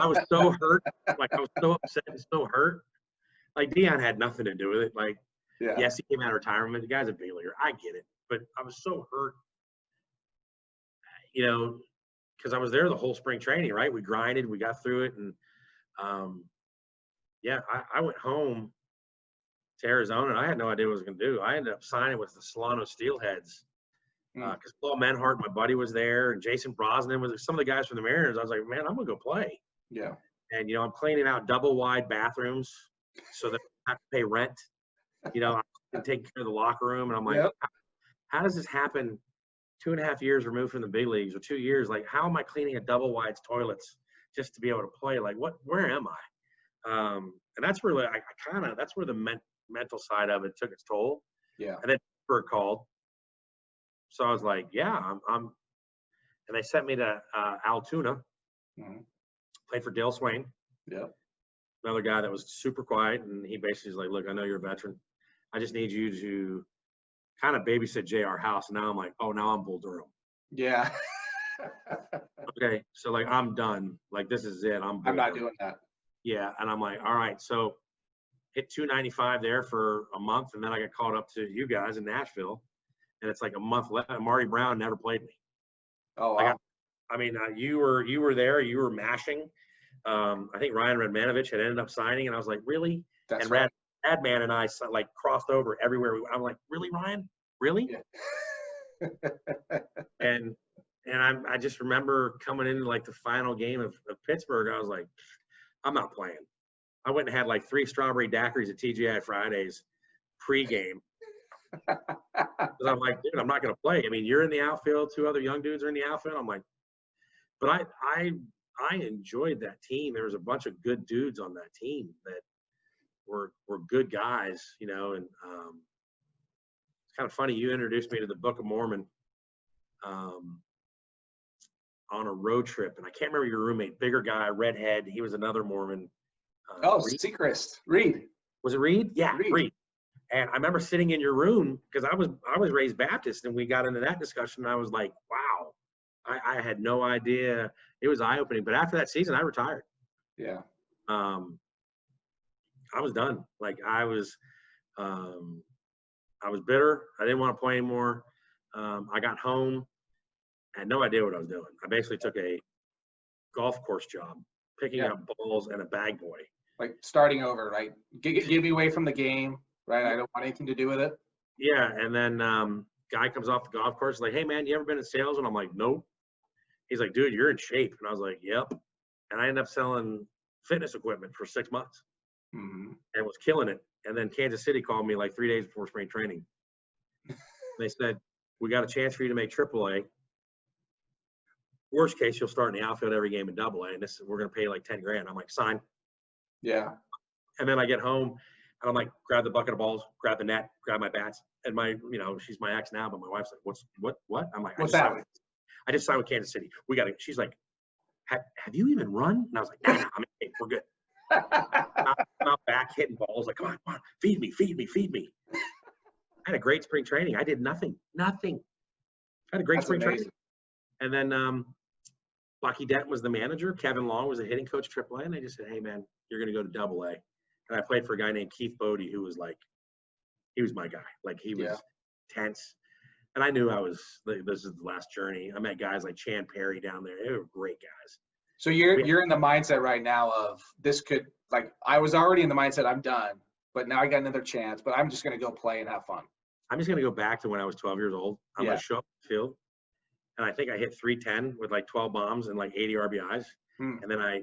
I was so hurt. Like, I was so upset and so hurt. Like, Deion had nothing to do with it. Like, yes, he came out of retirement. The guy's a big leaguer. I get it. But I was so hurt, you know, because I was there the whole spring training, right? We grinded. We got through it. And, I went home to Arizona, and I had no idea what I was going to do. I ended up signing with the Solano Steelheads because Paul Menhart, my buddy, was there, and Jason Brosnan was some of the guys from the Mariners. I was like, man, I'm going to go play. Yeah. And, you know, I'm cleaning out double-wide bathrooms so that I have to pay rent. You know, I'm taking care of the locker room, and I'm like, how does this happen 2.5 years removed from the big leagues, or 2 years? Like, how am I cleaning a double-wide toilets just to be able to play? Like, where am I? And that's really, that's where the mental side of it took its toll. Yeah. And then Pittsburgh called. So I was like, yeah, I'm and they sent me to Altoona, played for Dale Swain. Yeah. Another guy that was super quiet, and he basically was like, look, I know you're a veteran. I just need you to kind of babysit JR House. And now I'm like, oh, now I'm Bull Durham. Yeah. Okay. So, like, I'm done. Like, this is it. I'm not doing that. Yeah. And I'm like, all right. So hit 295 there for a month. And then I got called up to you guys in Nashville. And it's like a month left. Marty Brown never played me. Oh, wow. You were there. You were mashing. I think Ryan Radmanovich had ended up signing. And I was like, really? That's and right. Radman and I, like, crossed over everywhere. I'm like, really, Ryan? Really? Yeah. And I just remember coming into, like, the final game of Pittsburgh. I was like, I'm not playing. I went and had like 3 strawberry daiquiris at TGI Fridays pregame. I'm like, dude, I'm not going to play. I mean, you're in the outfield. 2 other young dudes are in the outfield. I'm like, but I enjoyed that team. There was a bunch of good dudes on that team that were good guys, you know. And it's kind of funny. You introduced me to the Book of Mormon on a road trip, and I can't remember your roommate, bigger guy, redhead. He was another Mormon. Seacrest. Reed. Was it Reed? Yeah, Reed. And I remember sitting in your room because I was raised Baptist, and we got into that discussion. And I was like, wow, I had no idea. It was eye-opening. But after that season, I retired. Yeah. I was done. Like, I was bitter. I didn't want to play anymore. I got home. I had no idea what I was doing. I basically took a golf course job, picking up balls and a bag boy. Like starting over, right? Get me away from the game, right? I don't want anything to do with it. Yeah, and then guy comes off the golf course like, hey, man, you ever been in sales? And I'm like, nope. He's like, dude, you're in shape. And I was like, yep. And I ended up selling fitness equipment for 6 months and was killing it. And then Kansas City called me like 3 days before spring training. They said, we got a chance for you to make AAA. Worst case, you'll start in the outfield every game in AA, and we're going to pay like 10 grand. I'm like, sign. Yeah. And then I get home, and I'm like, grab the bucket of balls, grab the net, grab my bats. And she's my ex now, but my wife's like, what? I'm like, I just signed with Kansas City. She's like, have you even run? And I was like, nah, I'm in shape. We're good. I'm out back hitting balls. Like, come on, feed me. I had a great spring training. I did nothing. I had a great spring training. And then Bucky Dent was the manager. Kevin Long was the hitting coach at AAA. And they just said, hey, man, you're going to go to AA. And I played for a guy named Keith Bodie, who was like, he was my guy. Like, he was tense. And I knew this is the last journey. I met guys like Chan Perry down there. They were great guys. So you're in the mindset right now of this could, like, I was already in the mindset I'm done, but now I got another chance, but I'm just going to go play and have fun. I'm just going to go back to when I was 12 years old. I'm going to show up in the field. And I think I hit 310 with like 12 bombs and like 80 RBIs. And then I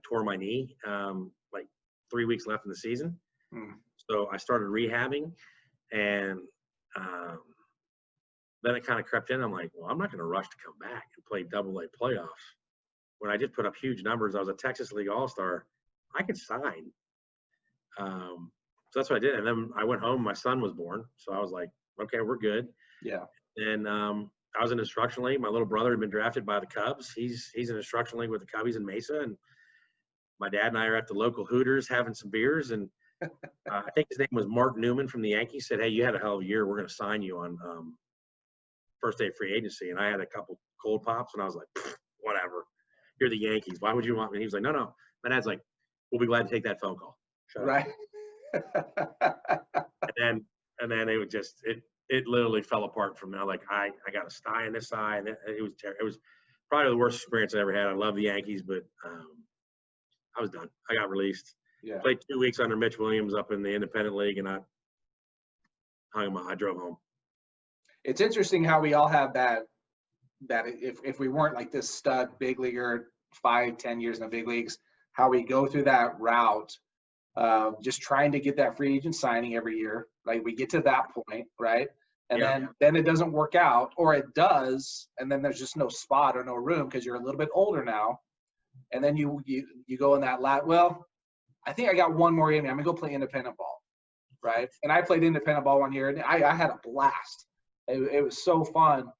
tore my knee like 3 weeks left in the season. So I started rehabbing, and then it kind of crept in. I'm like, well, I'm not going to rush to come back and play AA playoffs. When I just put up huge numbers, I was a Texas League All-Star. I could sign. So that's what I did. And then I went home. My son was born. So I was like, okay, we're good. Yeah. And I was in instruction league. My little brother had been drafted by the Cubs. He's in instruction league with the Cubbies in Mesa. And my dad and I are at the local Hooters having some beers. And I think his name was Mark Newman from the Yankees. Said, hey, you had a hell of a year. We're going to sign you on first day of free agency. And I had a couple cold pops. And I was like, whatever. You're the Yankees. Why would you want me? And he was like, no. My dad's like, we'll be glad to take that phone call. Shut right. and then it was just it literally fell apart from there. Like I got a sty in this eye, and it was probably the worst experience I ever had. I love the Yankees, but I was done. I got released. Yeah. Played 2 weeks under Mitch Williams up in the independent league, and I hung him out. I drove home. It's interesting how we all have that if we weren't like this stud big leaguer 5-10 years in the big leagues, how we go through that route of just trying to get that free agent signing every year. Like we get to that point, right? And then it doesn't work out, or it does, and then there's just no spot or no room because you're a little bit older now. And then you go in that well, I think I got one more in me. I'm gonna go play independent ball, right? And I played independent ball 1 year, and I had a blast. It was so fun.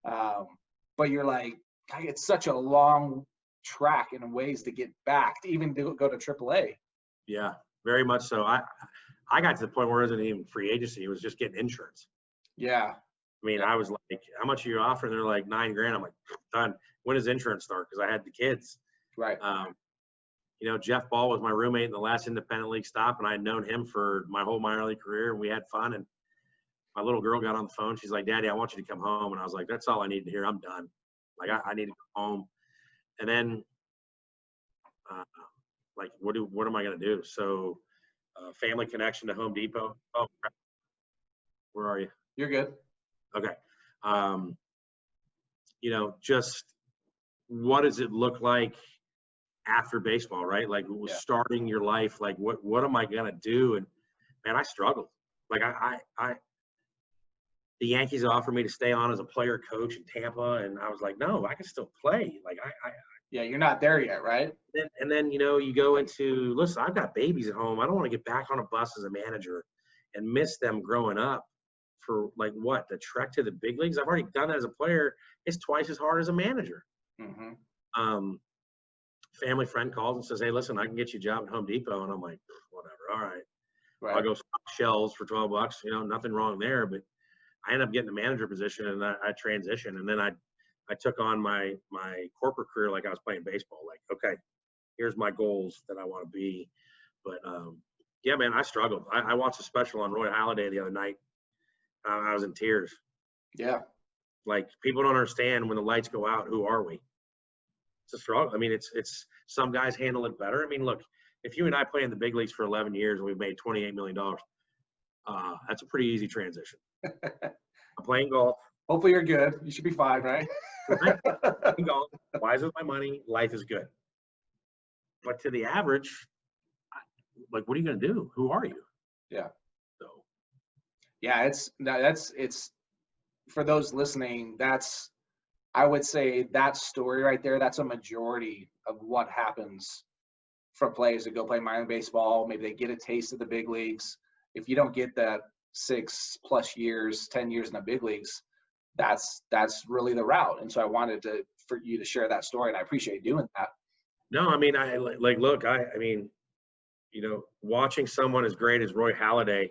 But you're like, it's such a long track in ways to get back, to even go to AAA. Yeah, very much so. I got to the point where it wasn't even free agency. It was just getting insurance. Yeah. I mean, I was like, how much are you offering? They're like $9,000. I'm like, done. When does insurance start? Because I had the kids. Right. Jeff Ball was my roommate in the last independent league stop, and I had known him for my whole minor league career, and we had fun. And my little girl got on the phone. She's like, Daddy, I want you to come home. And I was like, that's all I need to hear. I'm done. Like, I need to go home. And then, like, what am I going to do? So, family connection to Home Depot. Oh, crap. Where are you? You're good. Okay. Just what does it look like after baseball, right? Like starting your life, like what am I going to do? And man, I struggled. Like the Yankees offered me to stay on as a player coach in Tampa. And I was like, no, I can still play. Like you're not there yet. Right. And then, you go into, listen, I've got babies at home. I don't want to get back on a bus as a manager and miss them growing up for the trek to the big leagues. I've already done that as a player. It's twice as hard as a manager. Mm-hmm. Family friend calls and says, hey, listen, I can get you a job at Home Depot. And I'm like, whatever. All right. I'll go stock shelves for $12. Nothing wrong there. But I ended up getting a manager position, and I transitioned. And then I took on my corporate career like I was playing baseball. Like, okay, here's my goals that I want to be. But, yeah, man, I struggled. I watched a special on Roy Halladay the other night. I was in tears. Yeah. Like, people don't understand when the lights go out, who are we? It's a struggle. I mean, it's some guys handle it better. I mean, look, if you and I play in the big leagues for 11 years and we've made $28 million, that's a pretty easy transition. I'm playing golf. Hopefully you're good. You should be fine, right? Playing golf, wise with my money, life is good. But to the average, like, what are you going to do? Who are you? Yeah. So. Yeah, it's for those listening, I would say that story right there, that's a majority of what happens for players that go play minor baseball. Maybe they get a taste of the big leagues. If you don't get that 6+ years, 10 years in the big leagues, that's really the route. And so I wanted for you to share that story, and I appreciate doing that. No, I mean, look, I mean, watching someone as great as Roy Halladay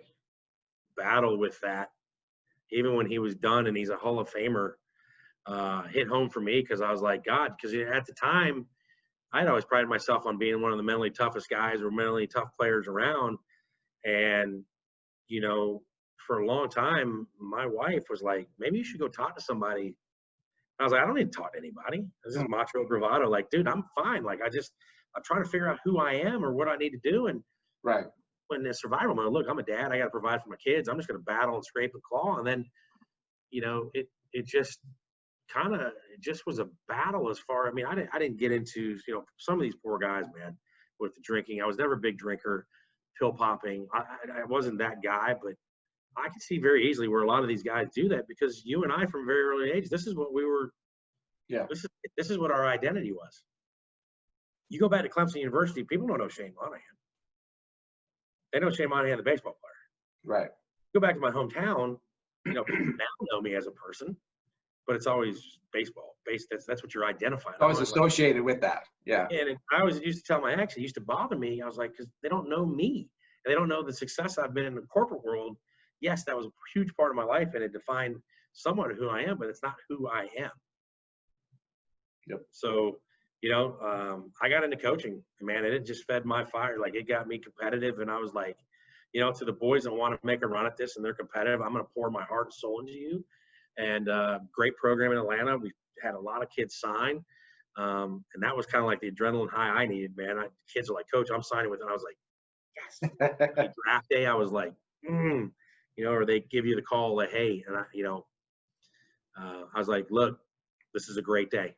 battle with that, even when he was done and he's a Hall of Famer, hit home for me, because I was like, God, because at the time, I'd always prided myself on being one of the mentally toughest guys or mentally tough players around. And, for a long time, my wife was like, maybe you should go talk to somebody. I was like, I don't need to talk to anybody. This is macho bravado. Like, dude, I'm fine. Like, I'm trying to figure out who I am or what I need to do. And right. When the survival mode, look, I'm a dad. I got to provide for my kids. I'm just going to battle and scrape and claw. And then, it just was a battle as far. I mean, I didn't get into, some of these poor guys, man, with the drinking. I was never a big drinker, pill popping. I wasn't that guy, but I can see very easily where a lot of these guys do that, because you and I, from a very early age, this is what we were. Yeah. This is what our identity was. You go back to Clemson University, people don't know Shane Monahan. They know Shane Monahan, the baseball player. Right. Go back to my hometown, people now know me as a person, but it's always baseball. That's what you're identifying. I was associated with that. Yeah. And I always used to tell my ex, it used to bother me. I was like, because they don't know me. And they don't know the success I've been in the corporate world. Yes, that was a huge part of my life, and it defined somewhat who I am, but it's not who I am. Yep. So, I got into coaching, man, and it just fed my fire. Like, it got me competitive, and I was like, to the boys that want to make a run at this and they're competitive, I'm going to pour my heart and soul into you. And great program in Atlanta. We had a lot of kids sign. And that was kind of like the adrenaline high I needed, man. Kids are like, Coach, I'm signing with it. And I was like, yes. Draft day, I was like, or they give you the call like, hey, and I was like, look, this is a great day,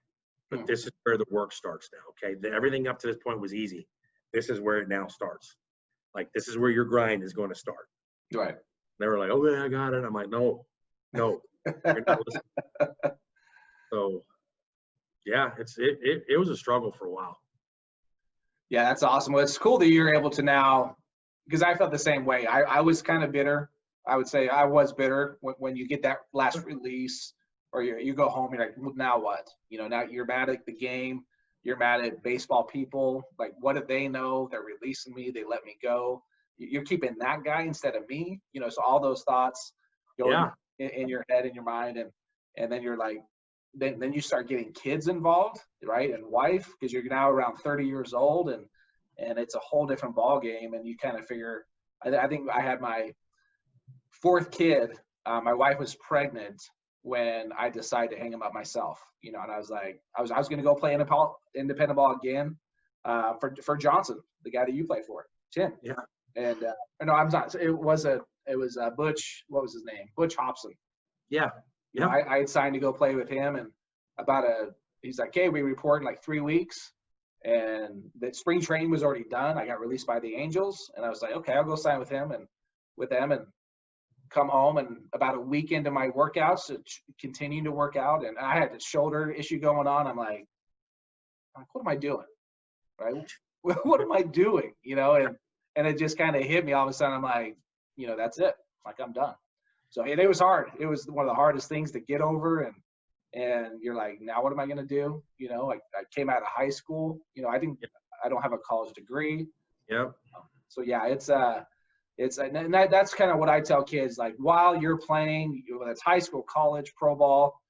but this is where the work starts now. Okay. Everything up to this point was easy. This is where it now starts. Like, this is where your grind is going to start. Right. They were like, oh yeah, I got it. I'm like, no, you're not listening. So yeah, it was a struggle for a while. Yeah, that's awesome. Well, it's cool that you're able to now, because I felt the same way. I was kind of bitter. I would say I was bitter when you get that last release, or you go home, you're like, well, now what? Now you're mad at the game. You're mad at baseball people. Like, what do they know? They're releasing me. They let me go. You're keeping that guy instead of me. So all those thoughts go in your head, in your mind, and then you're like, then you start getting kids involved, right, and wife, because you're now around 30 years old, and it's a whole different ball game, and you kind of figure. I think I had my fourth kid. My wife was pregnant when I decided to hang him up myself, and I was like, I was going to go play independent ball again for Johnson, the guy that you played for, Tim. Yeah. And no, I'm not. It was Butch. What was his name? Butch Hobson. Yeah. Yeah. I had signed to go play with him, and he's like, hey, we report in like 3 weeks, and the spring training was already done. I got released by the Angels, and I was like, okay, I'll go sign with them and come home. And about a week into my workouts, continuing to work out, and I had a shoulder issue going on. I'm like, what am I doing? Right? What am I doing? And it just kind of hit me all of a sudden. I'm like, that's it. Like, I'm done. So it was hard. It was one of the hardest things to get over. And you're like, now what am I going to do? I came out of high school. I don't have a college degree. Yep. So yeah, and that's kind of what I tell kids, like, while you're playing, whether it's high school, college, pro ball,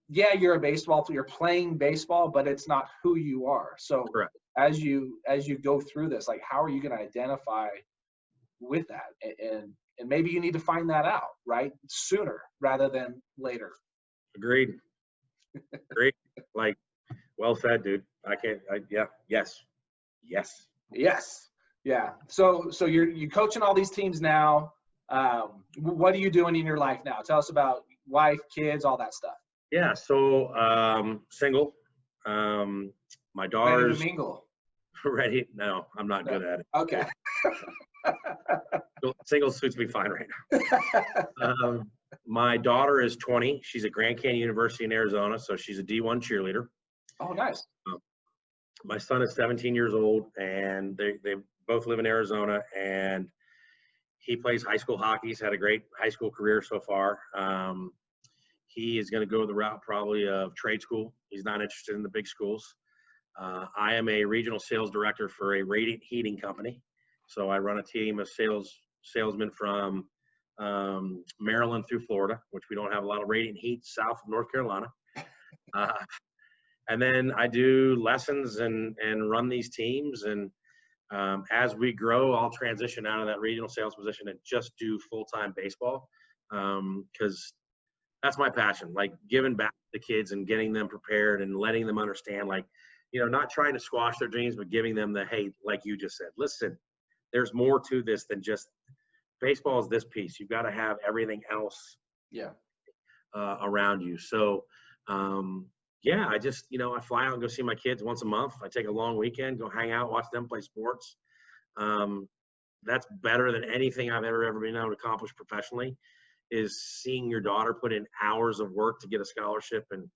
yeah, you're a baseball player, you're playing baseball, but it's not who you are. So correct. As you go through this, like, how are you going to identify with that? And maybe you need to find that out, right, sooner rather than later. Agreed. Like, well said, dude. Yes. Yeah. So you're coaching all these teams now. What are you doing in your life now? Tell us about wife, kids, all that stuff. Yeah. So, single. My daughter's ready to mingle. Ready? No, I'm not good at it. Okay. Single suits me fine right now. My daughter is 20. She's at Grand Canyon University in Arizona, so she's a D1 cheerleader. Oh, nice. My son is 17 years old, and they both live in Arizona, and he plays high school hockey. He's had a great high school career so far. He is going to go the route probably of trade school. He's not interested in the big schools. I am a regional sales director for a radiant heating company. So I run a team of salesmen from Maryland through Florida, which we don't have a lot of radiant heat south of North Carolina. And then I do lessons and run these teams. And as we grow, I'll transition out of that regional sales position and just do full-time baseball, because that's my passion, like giving back to the kids and getting them prepared and letting them understand, like, not trying to squash their dreams, but giving them the, hey, like you just said, listen, there's more to this than just baseball is this piece. You've got to have everything else around you. So, I just, I fly out and go see my kids once a month. I take a long weekend, go hang out, watch them play sports. That's better than anything I've ever been able to accomplish professionally, is seeing your daughter put in hours of work to get a scholarship, and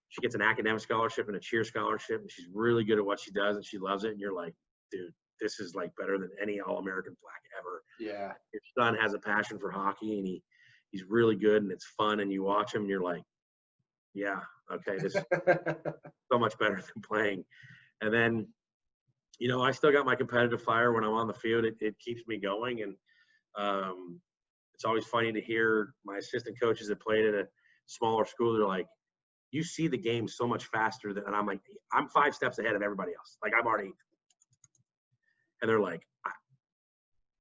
she gets an academic scholarship and a cheer scholarship, and she's really good at what she does and she loves it. And you're like, dude, this is like better than any All-American flag ever. Yeah. Your son has a passion for hockey, and he's really good, and it's fun, and you watch him and you're like, yeah, okay, this is so much better than playing. And then, you know, I still got my competitive fire when I'm on the field. It keeps me going. And it's always funny to hear my assistant coaches that played at a smaller school. They're like, you see the game so much faster than, and I'm like, I'm 5 steps ahead of everybody else. Like I'm already, and they're like,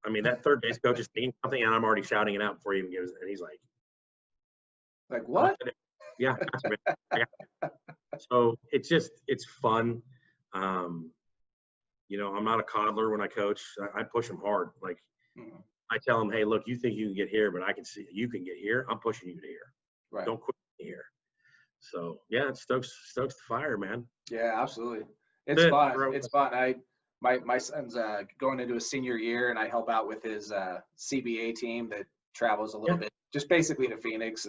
I mean, that third base coach is saying something and I'm already shouting it out before he even gives it. And he's like what? Yeah. So it's fun. You know, I'm not a coddler when I coach. I push them hard. Like I tell them, hey, look, you think you can get here, but I can see you can get here. I'm pushing you to here. Right. Don't quit here. So yeah, it stokes the fire, man. Yeah, absolutely. It's fun. It's fun. My son's going into his senior year, and I help out with his CBA team that travels a little bit, just basically to Phoenix.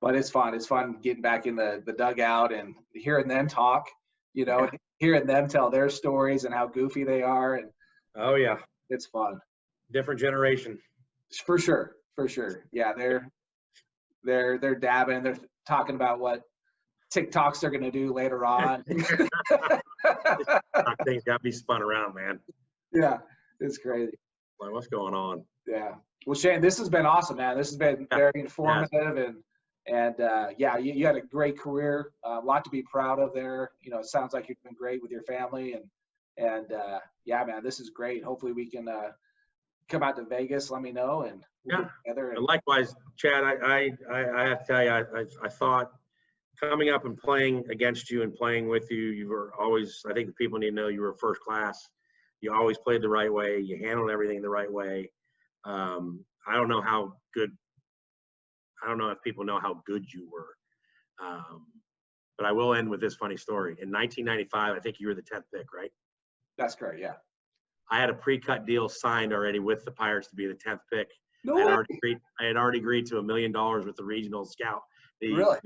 But it's fun. It's fun getting back in the dugout and hearing them talk, you know, hearing them tell their stories and how goofy they are. And oh yeah, it's fun. Different generation. For sure. Yeah, they're dabbing. They're talking about what TikToks they're going to do later on. Things got to be spun around, man. Yeah, it's crazy. Like, what's going on? Yeah. Well, Shane, this has been awesome, man. This has been very informative, and yeah, you had a great career, a lot to be proud of there. You know, it sounds like you've been great with your family, and yeah, man, this is great. Hopefully, we can come out to Vegas. Let me know, and we'll get together. And likewise, Chad. I have to tell you, I thought coming up and playing against you and playing with you, you were always, I think the people need to know you were first class. You always played the right way. You handled everything the right way. I don't know if people know how good you were. But I will end with this funny story. In 1995, I think you were the 10th pick, right? That's correct, yeah. I had a pre-cut deal signed already with the Pirates to be the 10th pick. No way. I had already agreed to $1 million with the regional scout. Really?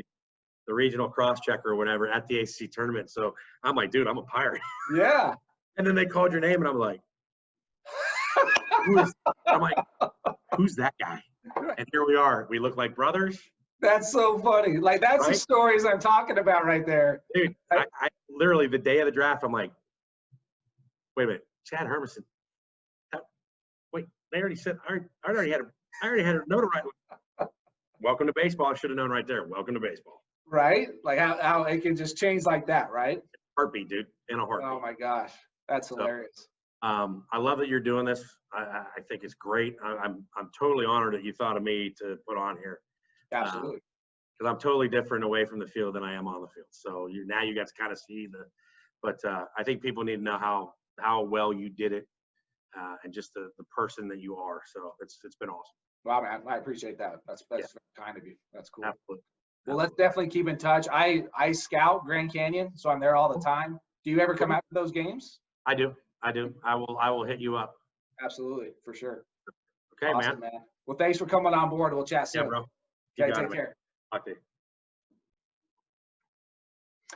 The regional cross-checker or whatever at the ACC tournament. So I'm like, dude, I'm a Pirate. Yeah. And then they called your name, and I'm like, who's that guy? And here we are. We look like brothers. That's so funny. Like, that's the stories I'm talking about right there. Dude, I literally, the day of the draft, I'm like, wait a minute, Chad Hermansen. Wait, they already said, I already had a notoriety. Welcome to baseball. I should have known right there. Welcome to baseball. Right? Like how it can just change like that, right? Heartbeat, dude. In a heartbeat. Oh my gosh. That's hilarious. I love that you're doing this. I think it's great. I'm totally honored that you thought of me to put on here. Absolutely. Because I'm totally different away from the field than I am on the field. So now you got to kind of see but I think people need to know how well you did it and just the person that you are. So it's been awesome. Wow, man. I appreciate that. That's very kind of you. That's cool. Absolutely. Well, let's definitely keep in touch. I scout Grand Canyon, so I'm there all the time. Do you ever come out to those games? I do. I will hit you up. Absolutely, for sure. Okay, awesome, man. Well, thanks for coming on board. We'll chat soon. Yeah, bro. Okay, take care. Okay.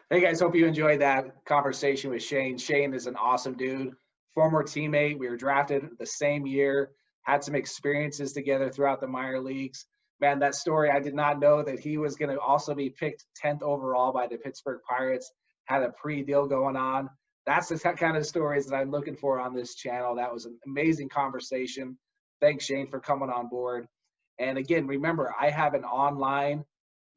Hey guys, hope you enjoyed that conversation with Shane. Shane is an awesome dude, former teammate. We were drafted the same year, had some experiences together throughout the minor leagues. Man, that story, I did not know that he was going to also be picked 10th overall by the Pittsburgh Pirates, had a pre-deal going on. That's the kind of stories that I'm looking for on this channel. That was an amazing conversation. Thanks, Shane, for coming on board. And again, remember, I have an online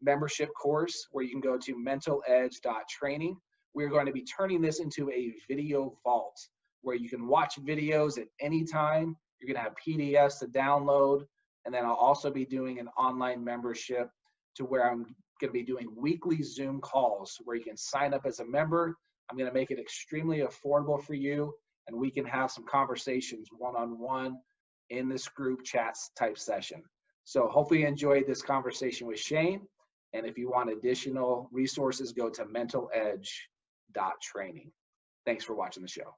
membership course where you can go to mentaledge.training. We're going to be turning this into a video vault where you can watch videos at any time. You're going to have PDFs to download. And then I'll also be doing an online membership to where I'm going to be doing weekly Zoom calls where you can sign up as a member. I'm going to make it extremely affordable for you, and we can have some conversations one-on-one in this group chats type session. So hopefully you enjoyed this conversation with Shane. And if you want additional resources, go to mentaledge.training. Thanks for watching the show.